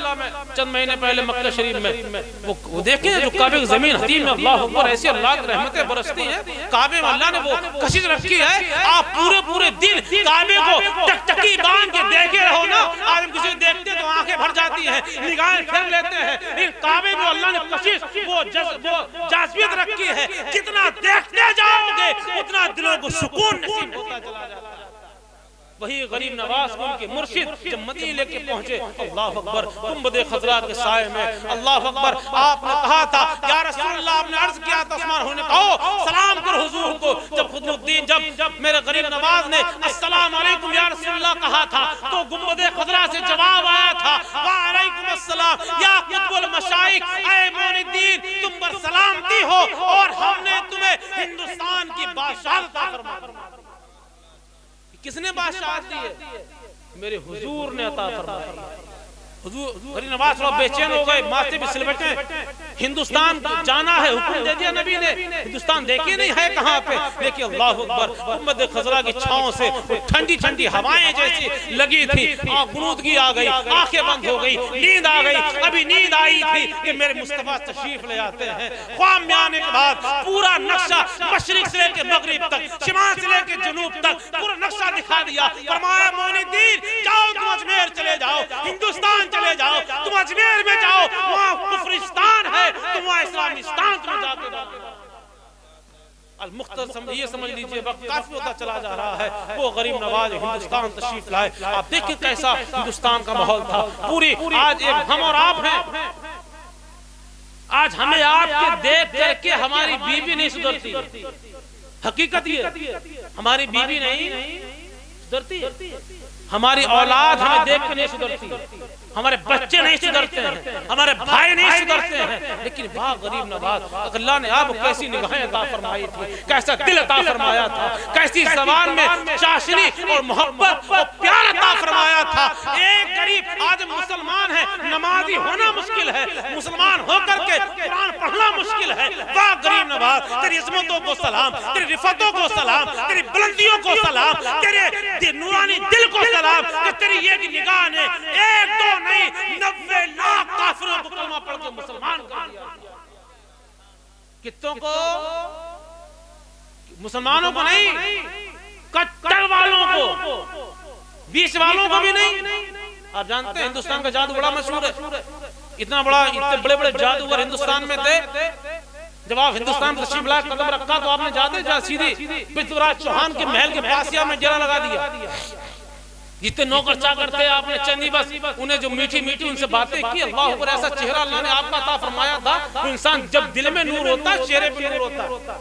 چند مہینے پہلے مکہ شریف میں، وہ دیکھیں جو کعبے کی زمین حتیم میں اللہ اکبر ایسی اللہ کی رحمتیں برستی ہیں، کعبے میں اللہ نے وہ کشش رکھی ہے، آپ پورے دن کعبے کو ٹکٹکی باندھ کے دیکھے رہو نا، آدم کسی دیکھتے تو آنکھیں بھر جاتی ہیں، نگاہیں پھیر لیتے ہیں، لیکن کعبے میں اللہ نے کشش وہ جاذبیت رکھی ہے، جتنا دیکھتے جاؤ گے اتنا دلوں کو سکون نصیب ہوتا چلا جاتا ہے۔ وہی غریب نواز کو ان کے مرشد جب مدینے لے کے پہنچے، اللہ اکبر گنبد خضرا کے سائے میں، اللہ اکبر آپ نے کہا تھا یا رسول اللہ، آپ نے عرض کیا تھا عثمان نے کہو سلام کر حضور کو، جب خدم الدین جب میرے غریب نواز نے السلام علیکم یا رسول اللہ کہا تھا تو گنبد خضرا سے جواب آیا تھا وعلیکم السلام یا قطب المشائخ، اے معین الدین تم پر سلامتی ہو اور ہم نے تمہیں ہندوستان کی بادشاہت عطا فرمائی۔ کس نے بادشاہت دی ہے؟ میرے حضور نے عطا فرمائی۔ حضور غریب نواز تھوڑا بے چین ہو گئے، ماتھے بھی سلوٹیں، ہندوستان جانا ہے، حکم دے دیا نبی نے، ہندوستان دیکھے نہیں ہے کہاں پہ، لیکن اللہ اکبر گنبد خضرا کی چھاؤں سے ٹھنڈی ٹھنڈی ہوائیں جیسی لگی تھی، غنودگی آ گئی، آنکھیں بند ہو گئی، نیند آ گئی، ابھی نیند آئی تھی کہ میرے مصطفیٰ تشریف لے آتے ہیں۔ خواب میں آنے کے بعد پورا نقشہ مشرق سے لے کے مغرب تک، شمال سے لے کے جنوب تک پورا نقشہ دکھا دیا، فرمایا معین الدین جاؤ تم اجمیر چلے جاؤ، ہندوستان چلے جاؤ، تم اجمیر میں جاؤ، وہاں کفرستان ہے، تم وہاں اسلامستان تم جا کے المختصر یہ سمجھ لیجئے وقت کافی ہوتا چلا جا رہا ہے۔ وہ غریب نواز ہندوستان تشریف لائے، آپ دیکھیں کیسا ہندوستان کا ماحول تھا، پوری آج ایک ہم اور آپ ہیں، آج ہمیں آپ کے دیکھ کر کے ہماری بیوی نہیں سدھرتی، حقیقت یہ ہماری بیوی نہیں سدھرتی، ہماری اولاد ہمیں دیکھ کے نہیں سدھرتی، ہمارے بچے نہیں سدھرتے ہیں، ہمارے بھائی نہیں سدھرتے ہیں، لیکن واہ غریب نواز اللہ نے آپ کو کیسی نگاہیں عطا فرمائی تھی، کیسا دل عطا فرمایا تھا، کیسی زبان میں چاشنی اور محبت اور پیار عطا فرمایا تھا۔ ایک غریب آج مسلمان ہے، نمازی ہونا مشکل ہے، مسلمان ہو کر کے قرآن پڑھنا مشکل ہے، واہ غریب نواز تیری عظمتوں کو سلام، تیری رفعتوں کو سلام، تیری بلندیوں کو سلام، تیرے نورانی دل کو سلام کہ تیری یہ نگاہ نے ایک دو نہیں 90 لاکھ کافروں کو کلمہ پڑھ کے مسلمان کر دیا۔ کتوں کو؟ مسلمانوں کو نہیں، کٹر والوں کو، بیس والوں کو بھی نہیں۔ آپ جانتے ہیں ہندوستان کا جادو بڑا مشہور ہے، اتنا بڑا، اتنے بڑے بڑے جادوگر ہندوستان میں تھے، جب آپ ہندوستان میں تشریف لائے قدم رکھا تو آپ نے جاتے سیدھی پرتھویراج چوہان کے محل کے پاس میں ڈیرا لگا دیا۔ جتنے نوکر چاکر تھے آپ نے چندی بس انہیں جو میٹھی میٹھی ان سے باتیں کی، اللہ اوپر ایسا چہرہ اللہ نے آپ کا عطا فرمایا تھا، انسان جب دل میں نور ہوتا ہے چہرے پہ نور ہوتا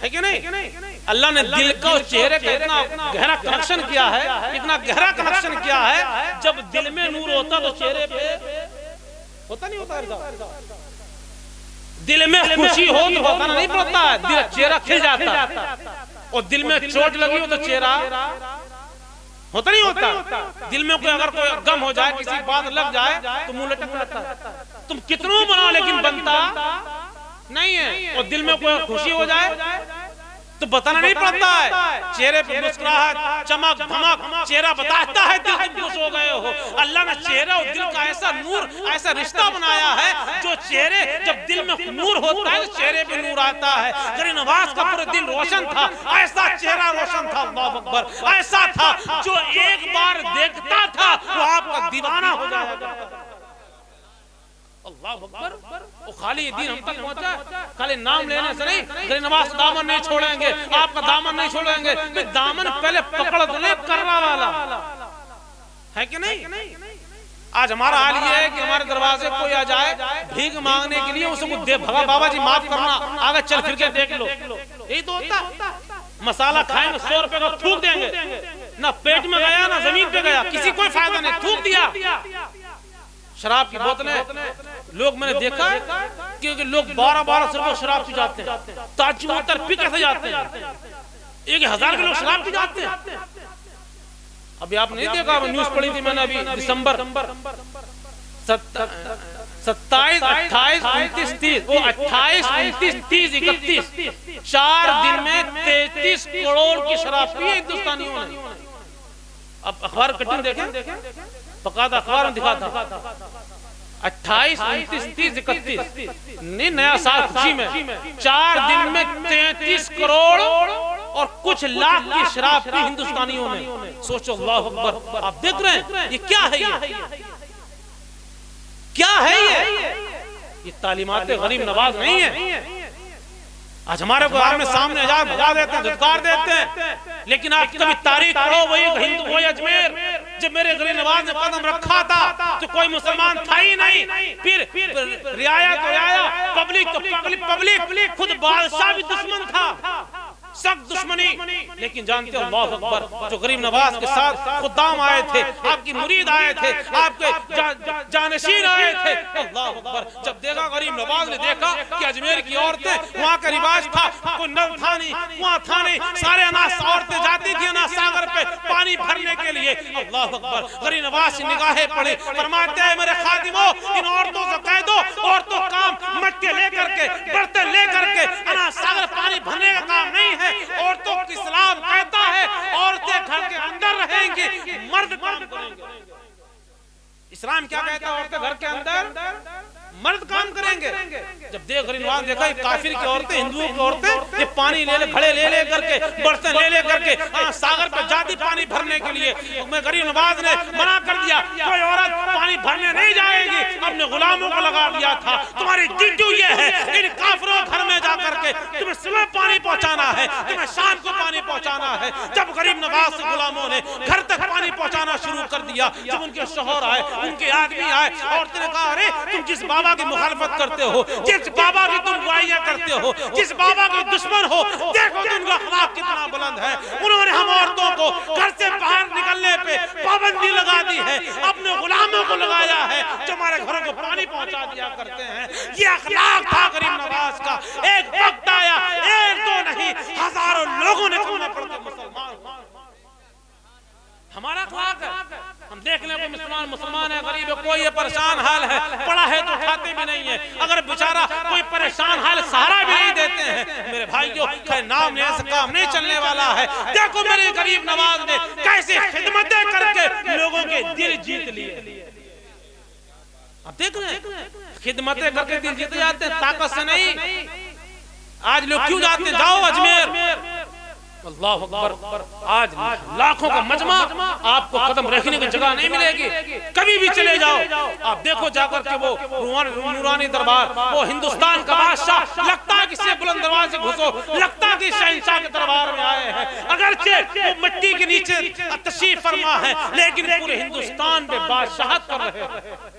ہے کہ نہیں؟ اللہ نے دل کا اور چہرے کا اتنا گہرا کنیکشن کیا ہے، اتنا گہرا کنیکشن کیا ہے، جب دل میں نور ہوتا تو چہرے پہ ہوتا نہیں ہوتا، دل میں خوشی ہو تو بتانا نہیں پڑتا ہے، چہرہ کھل جاتا ہے، اور دل میں چوٹ لگی ہو تو چہرہ ہوتا نہیں ہوتا، دل میں اگر کوئی غم ہو جائے، کسی بات لگ جائے تو منہ لٹک جاتا ہے، تم کتنوں بناؤ لیکن بنتا نہیں ہے، اور دل میں کوئی خوشی ہو جائے تو بتانا نہیں پڑتا ہے، چہرے پہ مسکراہٹ، چمک دھمک، چہرہ بتاتا ہے دل تم خوش ہو گئے ہو۔ اللہ نے چہرہ اور دل کا ایسا نور، ایسا رشتہ بنایا ہے، جو چہرے جب دل میں نور ہوتا ہے تو چہرے پہ نور آتا ہے۔ غریب نواز کا پورا دل روشن تھا، ایسا چہرہ روشن تھا، اللہ اکبر، ایسا تھا جو ایک بار دیکھتا تھا وہ آپ کا دیوانہ ہو جایا کرتا تھا۔ اللہ اکبر، وہ خالی دین ہم تک پہنچا ہے، خالی نام لینے سے نہیں، غریب نواز کا دامن نہیں چھوڑیں گے، آپ کا دامن نہیں چھوڑیں گے، کہ دامن پہلے پکڑ دو لے کرنا والا ہے کہ نہیں؟ آج ہمارا حال یہ ہے کہ ہمارے دروازے کوئی آ جائے بھیک مانگنے کے لیے، اسے کو دے بھگا بابا جی معاف کرنا، آگے چل پھر کے دیکھ لو، یہی تو ہوتا۔ مسالہ کھائیں گے 100 روپے کا تھوک دیں گے، نہ پیٹ میں گیا نہ زمین پہ گیا، کسی کوئی فائدہ نہیں، تھوک دیا۔ شراب کی بوتلیں لوگ میں نے دیکھا ہے کہ لوگ 12-12 روپے شراب پی جاتے ہیں، تاج اتر پی کیسے جاتے ہیں، 1000 کے لوگ شراب پی جاتے ہیں۔ ابھی آپ نہیں دیکھا، نیوز پڑھی تھی میں نے ابھی دسمبر 27 28 29 30 وہ 28 29 30 31 4 دن میں 33 کروڑ کی شراب پی ہندوستانیوں نے۔ اب اخبار کٹنگ دیکھیں، بقاعدہ اخبار میں دکھا تھا 28 29 30 31 نہیں، نیا سال خوشی میں 4 دن میں 33 کروڑ اور کچھ لاکھ کی شراب پی ہندوستانیوں نے۔ سوچو اللہ اکبر، آپ دیکھ رہے ہیں یہ کیا ہے، کیا ہے یہ تعلیمات غریب نواز نہیں ہے۔ آج ہمارے کو آپ نے سامنے اجازت بھگا دیتے ہیں، دھتکار دیتے ہیں، لیکن آپ کبھی تاریخ پڑھو، وہی اجمیر جب میرے غریب نواز نے قدم رکھا تھا تو کوئی مسلمان تھا ہی نہیں، پھر رعایا تو رعایا، پبلک تو پبلک، خود بادشاہ بھی دشمن تھا، سخت دشمنی، لیکن جانتے ہو اللہ اکبر، جو غریب نواز کے ساتھ خدام آئے تھے، آپ کی مرید آئے تھے، آپ کے جانشین آئے تھے، اللہ اکبر، جب دیکھا غریب نواز نے دیکھا کہ اجمیر کی عورتیں، وہاں کا رواج تھا، کوئی نل تھا نہیں، وہاں تھا نہیں، سارے اناس عورتیں جاتی تھی اناس ساگر پہ پانی بھرنے کے لیے، اللہ اکبر، غریب نواز سے نگاہیں پڑے، فرماتے ہیں میرے خادموں، ان عورتوں سے کہہ دو، عورتوں کام مٹکے لے کر کے، برتن لے کر کے اناس ساگر پانی بھرنے کا کام نہیں ہے، عورتوں کی اسلام کہتا ہے عورتیں گھر کے اندر رہیں گی، مرد کام کریں گے۔ اسلام کیا کہتا ہے؟ عورتیں گھر کے اندر، مرد کام کریں گے۔ جب دیکھ غریب نواز دیکھا یہ کافر کی عورتیں، ہندوؤں کی عورتیں، یہ پانی لے لے، گھڑے لے لے کر کے، برتن لے لے کر کے ساگر پہ جاتی پانی بھرنے کے لیے، میں غریب نواز نے منع کر دیا، کوئی عورت پانی بھرنے نہیں جائے گی، اپنے غلاموں کو لگا دیا تھا، تمہاری ڈیوٹی یہ ہے ان کافروں گھر میں جا کر کے تمہیں صبح پانی پہنچانا ہے، تمہیں شام کو پانی پہنچانا ہے۔ جب غریب نواز سے غلاموں نے گھر تک پانی پہنچانا شروع کر دیا، جب ان کے شوہر آئے، ان کے آدمی آئے، عورتیں نے کہا ارے تم جس بابا کی مخالفت کرتے ہو، جس بابا کی تم دعائیاں کرتے ہو، جس بابا کے دشمن ہو، دیکھو کہ ان کا اخلاق کتنا بلند ہے، انہوں نے ہم عورتوں کو گھر سے باہر نکلنے پہ پابندی لگا دی ہے، اپنے غلاموں کو لگایا ہے جو ہمارے گھروں کو پانی پہنچا دیا کرتے ہیں۔ یہ اخلاق تھا غریب نواز کا۔ ایک وقت آیا، ایک دو نہیں، ہزاروں لوگوں نے کلمہ پڑھ کے مسلمان ہوئے۔ ہمارا اخلاق ہے، ہم دیکھ لیں کوئی مسلمان ہے، غریب ہے، کوئی یہ پریشان حال ہے، پڑا ہے تو کھاتے بھی نہیں ہے، اگر بیچارہ کوئی پریشان حال سہارا بھی نہیں دیتے ہیں، میرے بھائیوں خیر نام لینے سے کام نہیں چلنے والا ہے۔ دیکھو میرے غریب نواز نے کیسے خدمتیں کر کے لوگوں کے دل جیت لیے۔ آپ دیکھ رہے ہیں خدمتیں کر کے دل جیتے جاتے ہیں، طاقت سے نہیں۔ آج لوگ کیوں جاتے ہیں؟ جاؤ اجمیر، اللہ اکبر، آج لاکھوں کا مجمع، آپ کو قدم رکھنے کی جگہ نہیں ملے گی، کبھی بھی چلے جاؤ، آپ دیکھو جا کر کے وہ نورانی دربار، وہ ہندوستان کا بادشاہ، لگتا ہے کسی بلند دروازے سے گھسو، لگتا ہے کہ شہنشاہ کے دربار میں آئے ہیں، اگرچہ وہ مٹی کے نیچے تشریف فرما ہے، لیکن پورے ہندوستان پہ بادشاہت کر رہے ہیں۔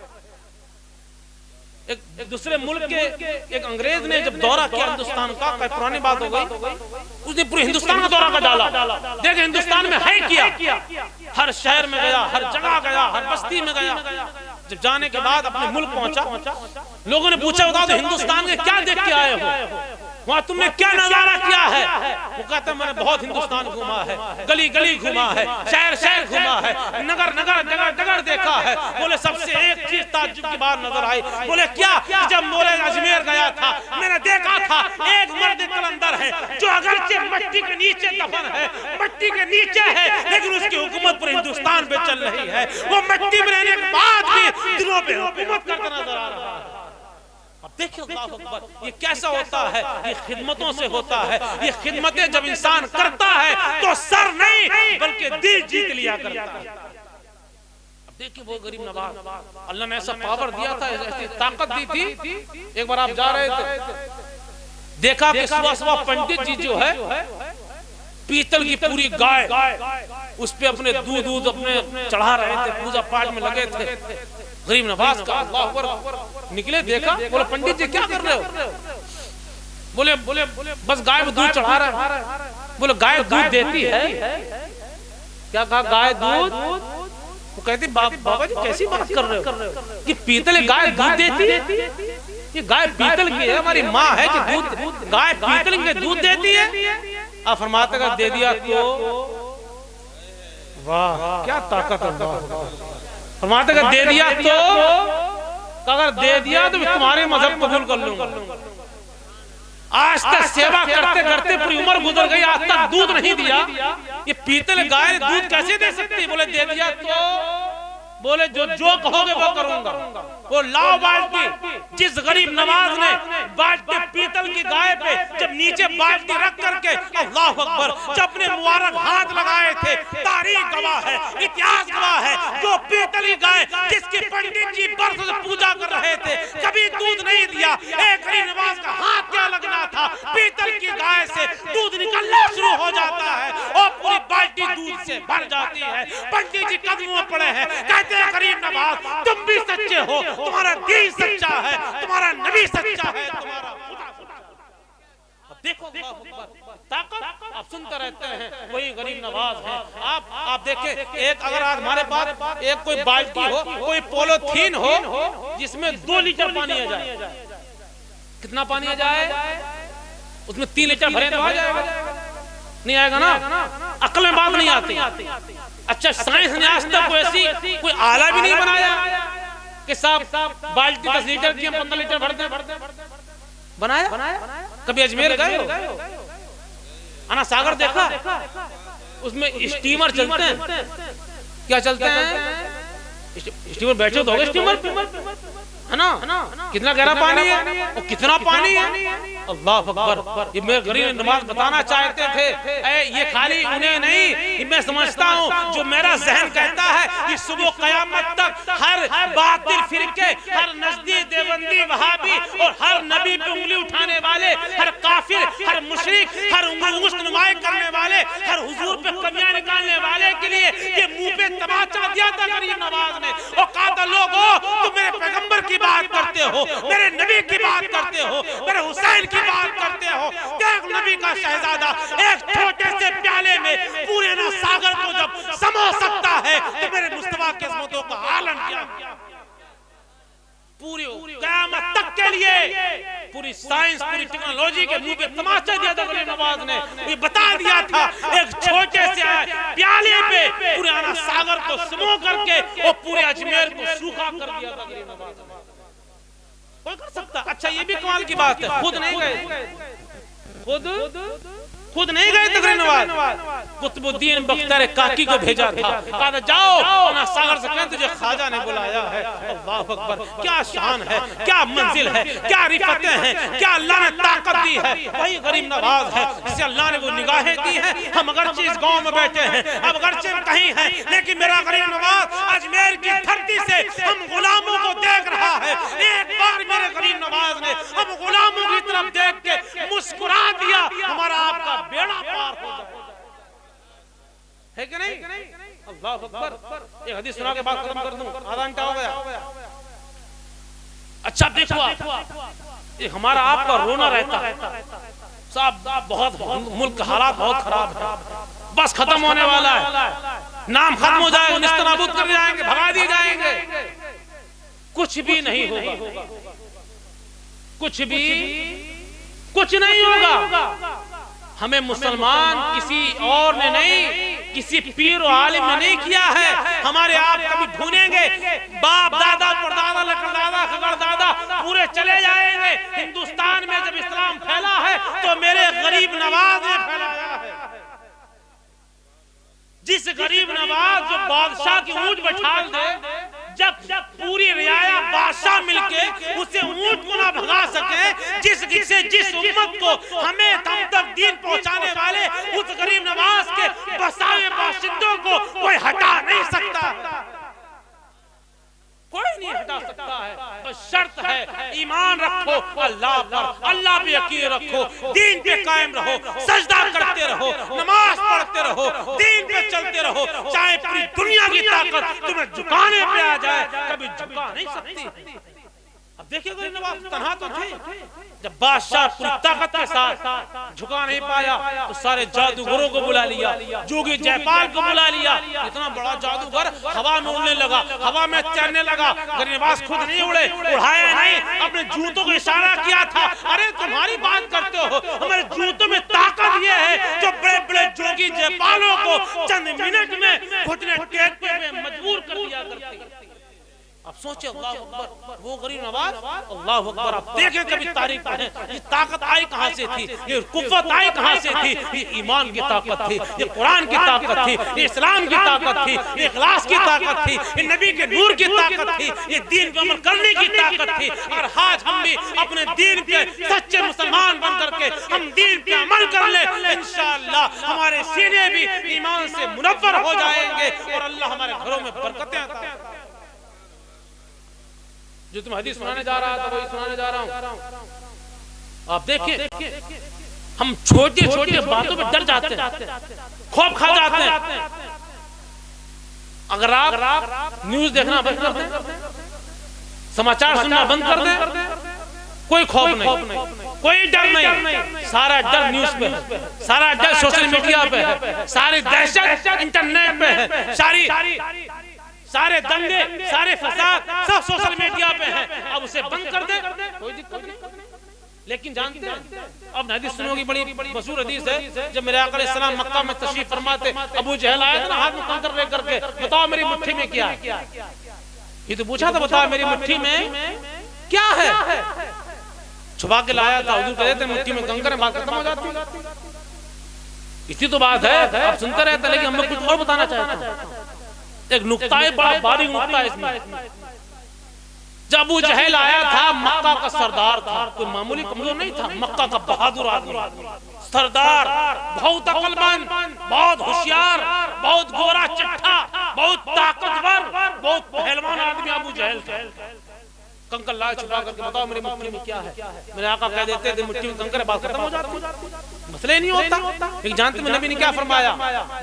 ایک دوسرے ملک کے ایک انگریز نے جب دورہ کیا ہندوستان کا، پرانی بات ہو گئی، اس نے پورے ہندوستان کا دورہ کا ڈالا، دیکھیں ہندوستان میں ہے کیا، ہر شہر میں گیا، ہر جگہ گیا، ہر بستی میں گیا۔ جب جانے کے بعد اپنے ملک پہنچا، لوگوں نے پوچھا بتاؤ تو ہندوستان کے کیا دیکھ کے آئے ہو، وہاں تم نے کیا نظارہ کیا ہے؟ وہ کہتا ہے میں نے بہت ہندوستان گھوما ہے، گلی گلی گھوما ہے، شہر شہر گھوما ہے، نگر نگر جگہ جگہ دیکھا ہے۔ بولے سب سے ایک چیز تعجب کی بات نظر آئی، بولے کیا؟ جب مولے اجمیر گیا تھا میں نے دیکھا تھا ایک مرد قلندر ہے جو اگرچہ مٹی کے نیچے دفن ہے، مٹی کے نیچے ہے، لیکن اس کی حکومت پر ہندوستان پہ چل رہی ہے، وہ مٹی میں رہنے کے بعد بھی دلوں پہ حکومت کرتا نظر آ رہا ہے۔ دیکھیں اللہ اکبر، یہ کیسا ہوتا ہے؟ یہ خدمتوں سے ہوتا ہے۔ یہ خدمتیں جب انسان کرتا ہے تو سر نہیں بلکہ دل جیت لیا کرتا ہے۔ دیکھیں وہ غریب نواز، اللہ نے ایسا پاور دیا تھا، ایسی طاقت دی تھی. ایک بار آپ جا رہے تھے، دیکھا کہ صبح صبح پنڈت جی جو ہے پیتل کی پوری گائے اس پہ اپنے دودھ اپنے چڑھا رہے تھے، پوجا پاٹ میں لگے تھے. غریب نواز کا اللہ اکبر نکلے، دیکھا، بولے پنڈت جی کیا کر رہے ہو؟ بولے بس گائے میں دودھ چڑھا رہا ہے. بولے گائے دودھ دیتی ہے؟ کیا کہا؟ گائے دودھ؟ وہ کہتی بابا جی کیسی بات کر رہے ہو کہ پیتل گائے دودھ دیتی ہے؟ یہ گائے پیتل کی ہے، ہماری ماں ہے کہ دودھ، گائے پیتل کے دودھ دیتی ہے. آپ فرماتے اگر دے دیا تو واہ کیا طاقت اللہ. فرماتے اگر دے دیا تو، اگر دے دیا تو تمہارے مذہب قبول کر لوں گا. آج تک سیوا کرتے کرتے پوری عمر گزر گئی، آج تک دودھ نہیں دیا. یہ پیتل گائے دودھ کیسے دے سکتی؟ بولے دے دیا تو، بولے جو کہو گے وہ کروں گا. وہ لاؤ بالٹی. جس غریب نواز نے بالٹی پیتل کی گائے پہ جب نیچے بالٹی رکھ کر کے اللہ اکبر جب اپنے مبارک ہاتھ لگائے تھے، تاریخ گواہ ہے، اتہاس گواہ ہے، جو پیتلی گائے جس کی پنڈت جی برس سے پوجا کر رہے تھے کبھی دودھ نہیں دیا. ایک غریب نواز کا ہاتھ کیا لگنا تھا، پیتل کی گائے سے دودھ نکلنا شروع ہو جاتا ہے اور پوری بالٹی دودھ سے بھر جاتی ہے. پنڈت جی قدموں میں پڑے ہیں، کہتے ہیں غریب نواز تم بھی سچے ہو، تمہارا دین سچا ہے، تمہارا نبی سچا ہے، تمہارا خدا سچا ہے. دیکھو اللہ اکبر طاقت آپ سنتے رہتے ہیں، وہی غریب نواز ہے. آپ دیکھیں، ایک اگر آج ہمارے پاس ایک کوئی بالٹی ہو، کوئی پولوتھین ہو جس میں 2 لیٹر پانی آ جائے، کتنا پانی آ جائے؟ اس میں 3 لیٹر بھرے تو آ جائے گا؟ نہیں آئے گا نا. عقل میں بات نہیں آتی. اچھا سائنس نے آج تک کوئی آلہ بھی نہیں بنایا کہ صاحب بالٹی 10 لیٹر کی ہم 15 لیٹر بھر دیں. بنایا؟ کبھی اجمیر گئے ہو؟ انا ساگر دیکھا؟ اس میں اسٹیمر چلتے ہیں. کیا چلتے ہیں؟ اسٹیمر بیٹھے تو ہوگے اسٹیمر ہے نا. کتنا گہرا پانی ہے اور کتنا پانی ہے. اللہ اکبر. یہ میرے غریب نواز بتانا چاہتے تھے، یہ خالی انہیں نہیں، میں سمجھتا ہوں جو میرا ذہن کہتا ہے کہ صبح قیامت تک ہر باطل فرقے، ہر نزدی دیوبندی وہابی اور ہر نبی پہ انگلی اٹھانے والے، ہر کافر، ہر مشرک، ہر انگوش نمائی کرنے والے، ہر حضور پہ کمیاں نکالنے والے کے لیے یہ منہ پہ تماچا دیا تھا غریب نواز نے اور کہا تھا لوگو تم میرے پیغمبر کی بات کرتے ہو، میرے نبی کی بات کرتے ہو، میرے حسین کی بات کرتے ہو. دیکھ نبی کا شہزادہ ایک چھوٹے سے پیالے میں پورے نا ساگر کو جب سمو سکتا ہے تو میرے مصطفیٰ کی عظمتوں کا عالم کیا. پوری قیامت تک کے لیے پوری سائنس، پوری ٹیکنالوجی کے منہ پہ تماچا دیا تھا غریب نواز نے. یہ بتا دیا تھا ایک چھوٹے سے پیالے پہ پورے آنا ساگر کو سمو کر کے اور پورے اجمیر کو سوکھا کر دیا تھا غریب نواز. کوئی کر سکتا. اچھا یہ بھی کمال کی بات ہے، خود نہیں گئے، خود نہیں گئے تھے غریب نواز. قطب الدین بختیار کاکی کو بھیجا تھا، کہا تھا جاؤ انا ساگر سے کہیں تجھے خواجہ نے بلایا ہے. اللہ اکبر. کیا شان ہے، کیا منزل ہے، کیا رفتیں ہیں، کیا اللہ نے طاقت دی ہے. وہی غریب نواز ہے جسے اللہ نے وہ نگاہیں دی ہیں. ہم اگرچہ اس گاؤں میں بیٹھے ہیں، اب اگرچہ کہیں ہیں، لیکن میرا غریب نواز اجمیر کی دھرتی سے ہم غلاموں کو دیکھ رہا ہے. ایک بار میرے غریب نواز نے ہم غلاموں کی طرف دیکھ کے مسکرا دیا، ہمارا آپ کا بیڑا پار ہو جائے. ہے کہ نہیں؟ اللہ اکبر. ایک حدیث سنا کے بعد ختم کر دوں، آدھا گھنٹہ ہو گیا. اچھا دیکھو یہ ہمارا آپ کا رونا رہتا ہے صاحب، بہت ملک حالات بہت خراب ہے، بس ختم ہونے والا ہے، نام ختم ہو جائے گا، نستنابود کر جائیں گے، بھگا دیے جائیں گے. کچھ بھی نہیں ہوگا، کچھ نہیں ہوگا. ہمیں مسلمان کسی اور نے نہیں، کسی پیر و عالم نے نہیں کیا ہے. ہمارے آپ کبھی بھونیں گے، باپ دادا پردادا لکڑدادا خبردادا پورے چلے جائیں گے. ہندوستان میں جب اسلام پھیلا ہے تو میرے غریب نواز نے پھیلایا ہے. جس غریب نواز جو بادشاہ کی اونٹ بٹھال دے، جب پوری رعایا بادشاہ مل کے اسے اونٹ کو نہ بھگا سکے، جس امت کو ہمیں ہم تک دین پہنچانے والے اس غریب نواز کے بسائے باشندوں کو کوئی ہٹا نہیں سکتا. بس شرط ہے ایمان رکھو اللہ پر، اللہ پہ یقین رکھو، دین پہ قائم رہو، سجدہ کرتے رہو، نماز پڑھتے رہو، دین پہ چلتے رہو، چاہے پوری دنیا کی طاقت تمہیں جھکانے پہ آ جائے کبھی جھکا نہیں سکتی۔ اب دیکھیں غریب نواز تنہا تو تھے، جب بادشاہ پوری طاقت کے ساتھ جھکا نہیں پایا تو سارے جادوگروں کو بلا لیا، جوگی جے پال کو بلا لیا، اتنا بڑا جادوگر ہوا میں اڑنے لگا، ہوا میں تیرنے لگا، غریب نواز خود نہیں اڑے، اڑایا نہیں، اپنے جوتوں کو اشارہ کیا تھا، ارے تمہاری بات کرتے ہو، ہمارے جوتوں میں طاقت یہ ہے جو بڑے بڑے جوگی جے پالوں کو چند منٹ میں گھٹنے ٹیکنے میں مجبور کر دیا کرتے۔ اب سوچے اللہ اکبر، وہ غریب نواز، اللہ اکبر، اب دیکھیں کبھی تاریخ پڑھیں، یہ طاقت آئی کہاں سے تھی، یہ قوت آئی کہاں سے تھی، یہ ایمان کی طاقت تھی، یہ قرآن کی طاقت تھی، یہ اسلام کی طاقت تھی، یہ اخلاص کی طاقت تھی، یہ نبی کے نور کی طاقت تھی، یہ دین پہ عمل کرنے کی طاقت تھی۔ اور آج ہم بھی اپنے دین پہ سچے مسلمان بن کر کے ہم دین پہ عمل کر لیں، انشاءاللہ ہمارے سینے بھی ایمان سے منور ہو جائیں گے اور اللہ ہمارے گھروں میں برکتیں عطا کرے۔ جو تم حدیث سنانے جا رہا تھا وہی سنانے جا رہا ہوں۔ آپ دیکھیں ہم چھوٹی چھوٹی باتوں پہ ڈر جاتے ہیں، خوف کھا جاتے ہیں۔ اگر آپ نیوز دیکھنا بند کر دیں، سماچار سننا بند کر دیں، کوئی خوف نہیں، کوئی ڈر نہیں، سارا ڈر نیوز پہ ہے، سارا ڈر سوشل میڈیا پہ ہے، ساری دہشت انٹرنیٹ پہ ہے، سارے دنگے، سارے فساد سب سوشل میڈیا پہ ہیں۔ اب اسے بند کر دیں کوئی دقت نہیں، لیکن جانتے ہیں اب حدیث سنو گی، بڑی مشہور حدیث ہے، جب میرے آقا علیہ السلام مکہ میں تشریف فرماتے، ابو جہل آیا تھا نا ہاتھ میں کنکر لے کر کے، بتاؤ میری مٹھی میں کیا ہے، یہ تو پوچھا تھا بتاؤ میری مٹھی میں کیا ہے، چھپا کے لایا تھا، حضور کہتے ہیں مٹھی میں کنکر ہے، بات ختم ہو جاتی۔ اسی تو بات ہے، آپ سنتے رہتے، لیکن ہم کچھ اور بتانا چاہتے ہیں۔ ایک نقطہ ہے، بڑا باریک نقطہ ہے اس میں۔ جب ابو جہل آیا تھا، مکہ کا سردار تھا، کوئی معمولی کمزور نہیں تھا، مکہ کا بہادر آدمی، سردار، بہت عقل مند، بہت ہوشیار، بہت گورا چٹھا، بہت طاقتور، بہت پہلوان آدمی ابو جہل تھا۔ کنکر لائے چھپا کر کے، بتاؤ میری مٹھی میں کیا ہے، میرے آقا کہہ دیتے تھے مٹھی میں کنکر ہے، بات ختم ہو جاتی، مسئلہ نہیں ہوتا۔ لیکن جانتے ہیں نبی نے کیا فرمایا،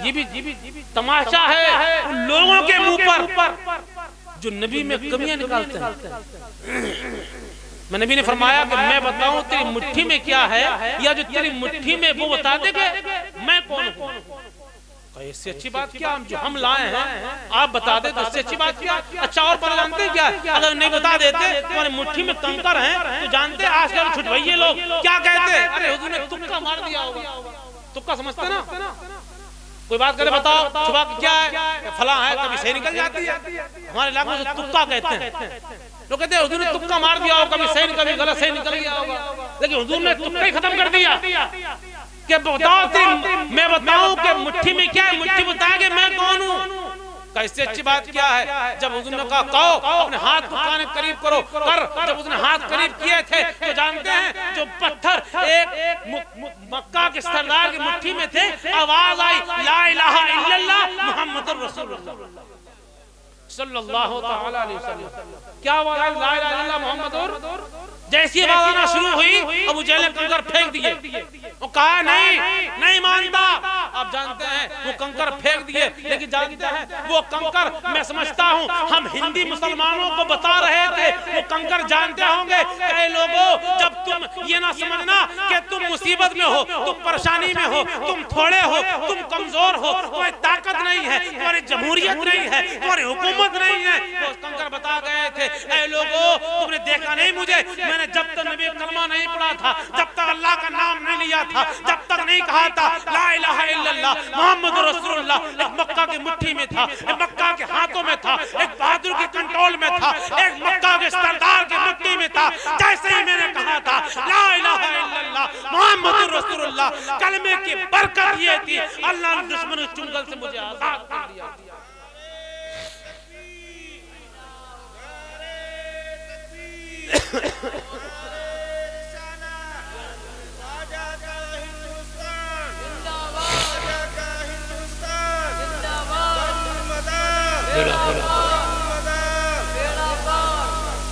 یہ بھی تماشا ہے ان لوگوں کے منہ پر جو نبی میں کمیاں نکالتے ہیں۔ میں نبی نے فرمایا کہ میں بتاؤں تیری مٹھی میں کیا ہے، یا جو تیری مٹھی میں وہ بتا دے گے میں کون ہوں۔ اس سے اچھی بات کیا، جو ہم لائے ہیں آپ بتا دے تو اس سے اچھی بات کیا۔ اچھا اور پر جانتے کیا، اگر نہیں بتا دیتے تمہاری مٹھی میں کنکر ہیں تو جانتے آج کل چھٹوائیے لوگ کیا کہتے ہیں، ارے حضور نے تکا مار دیا ہوگا، تکا سمجھتے نا، کوئی بات کرے بتاؤ چھپا کیا ہے، فلاں ہے، کبھی صحیح نکل جاتی ہے، ہمارے علاقے سے تکا کہتے ہیں، لوگ کہتے ہیں حضور نے تکا مار دیا ہوگا، کبھی صحیح کبھی غلط صحیح نکل گیا ہوگا، لیکن حضور نے تکا ہی ختم کر دیا کہ بتاؤ میں بتاؤں کہ مٹھی میں کیا ہے، مٹھی بتائے کہ میں کون ہوں۔ اس سے اچھی بات کیا ہے، جب حضور نے کہا کہو اپنے ہاتھ کو کانے قریب کرو، جب اس نے ہاتھ قریب کیے تھے تو جانتے ہیں جو پتھر ایک مکہ کے سردار کی مٹھی میں تھے، آواز آئی لا الہ الا اللہ محمد رسول اللہ صلی اللہ تعالی علیہ وسلم۔ کیا آواز آئی، لا الہ الا اللہ محمد، جیسی آواز آنا شروع ہوئی ابو جہل نے کنکر پھینک دیے، وہ کہا نہیں مانتا۔ آپ جانتے ہیں وہ کنکر پھینک دیے، لیکن جانتے ہیں وہ کنکر میں سمجھتا ہوں ہم ہندی مسلمانوں کو بتا رہے تھے، وہ کنکر جانتے ہوں گے کہ اے لوگوں جب تم یہ نہ سمجھنا کہ تم مصیبت میں ہو، تم پریشانی میں ہو، تم تھوڑے ہو، تم کمزور ہو، کوئی طاقت نہیں ہے، تمہاری جمہوریت نہیں ہے، تمہاری حکومت نہیں ہے، وہ کنکر بتا گئے تھے اے لوگوں تم نے دیکھا نہیں مجھے، میں نے جب تک نبی کلمہ نہیں پڑھا تھا، جب تک اللہ کا نام نہیں لیا تھا، جب تک نہیں کہا تھا لا الہ الا اللہ محمد رسول اللہ، ایک مکہ کی مٹھی میں تھا، ایک مکہ کے ہاتھوں میں تھا، ایک بہادر کے کنٹرول میں تھا، ایک مکہ کے سردار کی مٹھی میں تھا۔ جیسے ہی میں نے کہا تھا لا الہ الا اللہ محمد رسول اللہ، کلمے کی برکت یہ تھی اللہ نے دشمن چنگل سے مجھے آزاد کر دیا۔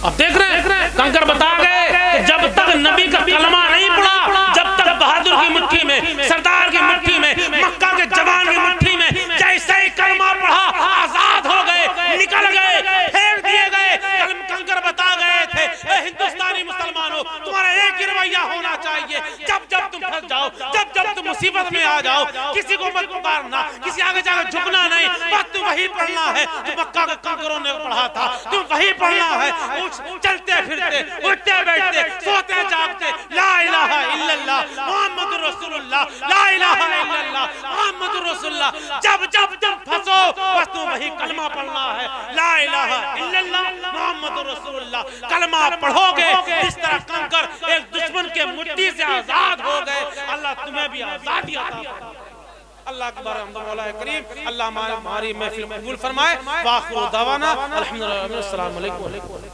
اب دیکھ رہے ہیں کنکر بتا گئے کہ جب تک نبی کا کلمہ نہیں پڑا، جب تک بہادر کی مٹھی میں، سردار کی مٹھی میں، مکہ کے جوان کی مٹھی میں جیسے ہی کلمہ پڑھا آزاد ہو گئے، نکل گئے، پھینک دیے گئے۔ کنکر بتا گئے تھے اے ہندوستانی مسلمانوں، تمہارا ایک ہی رویہ ہونا چاہیے، جب جب تم پھنس جاؤ، جب جب تم مصیبت میں آ جاؤ، کسی کو مت پکارنا، کسی آگے جا کے جھکنا نہیں، بس تم وہی پڑھنا ہے جو مکہ کے کنکروں نے پڑھا تھا، تم وہی پڑھنا ہے، چلتے پھرتے، اٹھتے بیٹھتے، سوتے جاگتے، لا الہ الا اللہ محمد رسول اللہ، لا الہ الا اللہ محمد رسول اللہ، جب جب تم پھنسو بس تم وہی کلمہ پڑھنا ہے، لا الہ الا اللہ محمد رسول اللہ۔ کلمہ پڑھو گے اس طرح کنکر ایک دشمن کے مٹھی سے آزاد ہو گئے، اللہ تمہیں بھی آزادی عطا فرمائے۔ اللہ اکبر، حمد مولا کریم، اللہ ہماری محفل قبول فرمائے۔ وآخر دعوانا الحمدللہ، السلام علیکم۔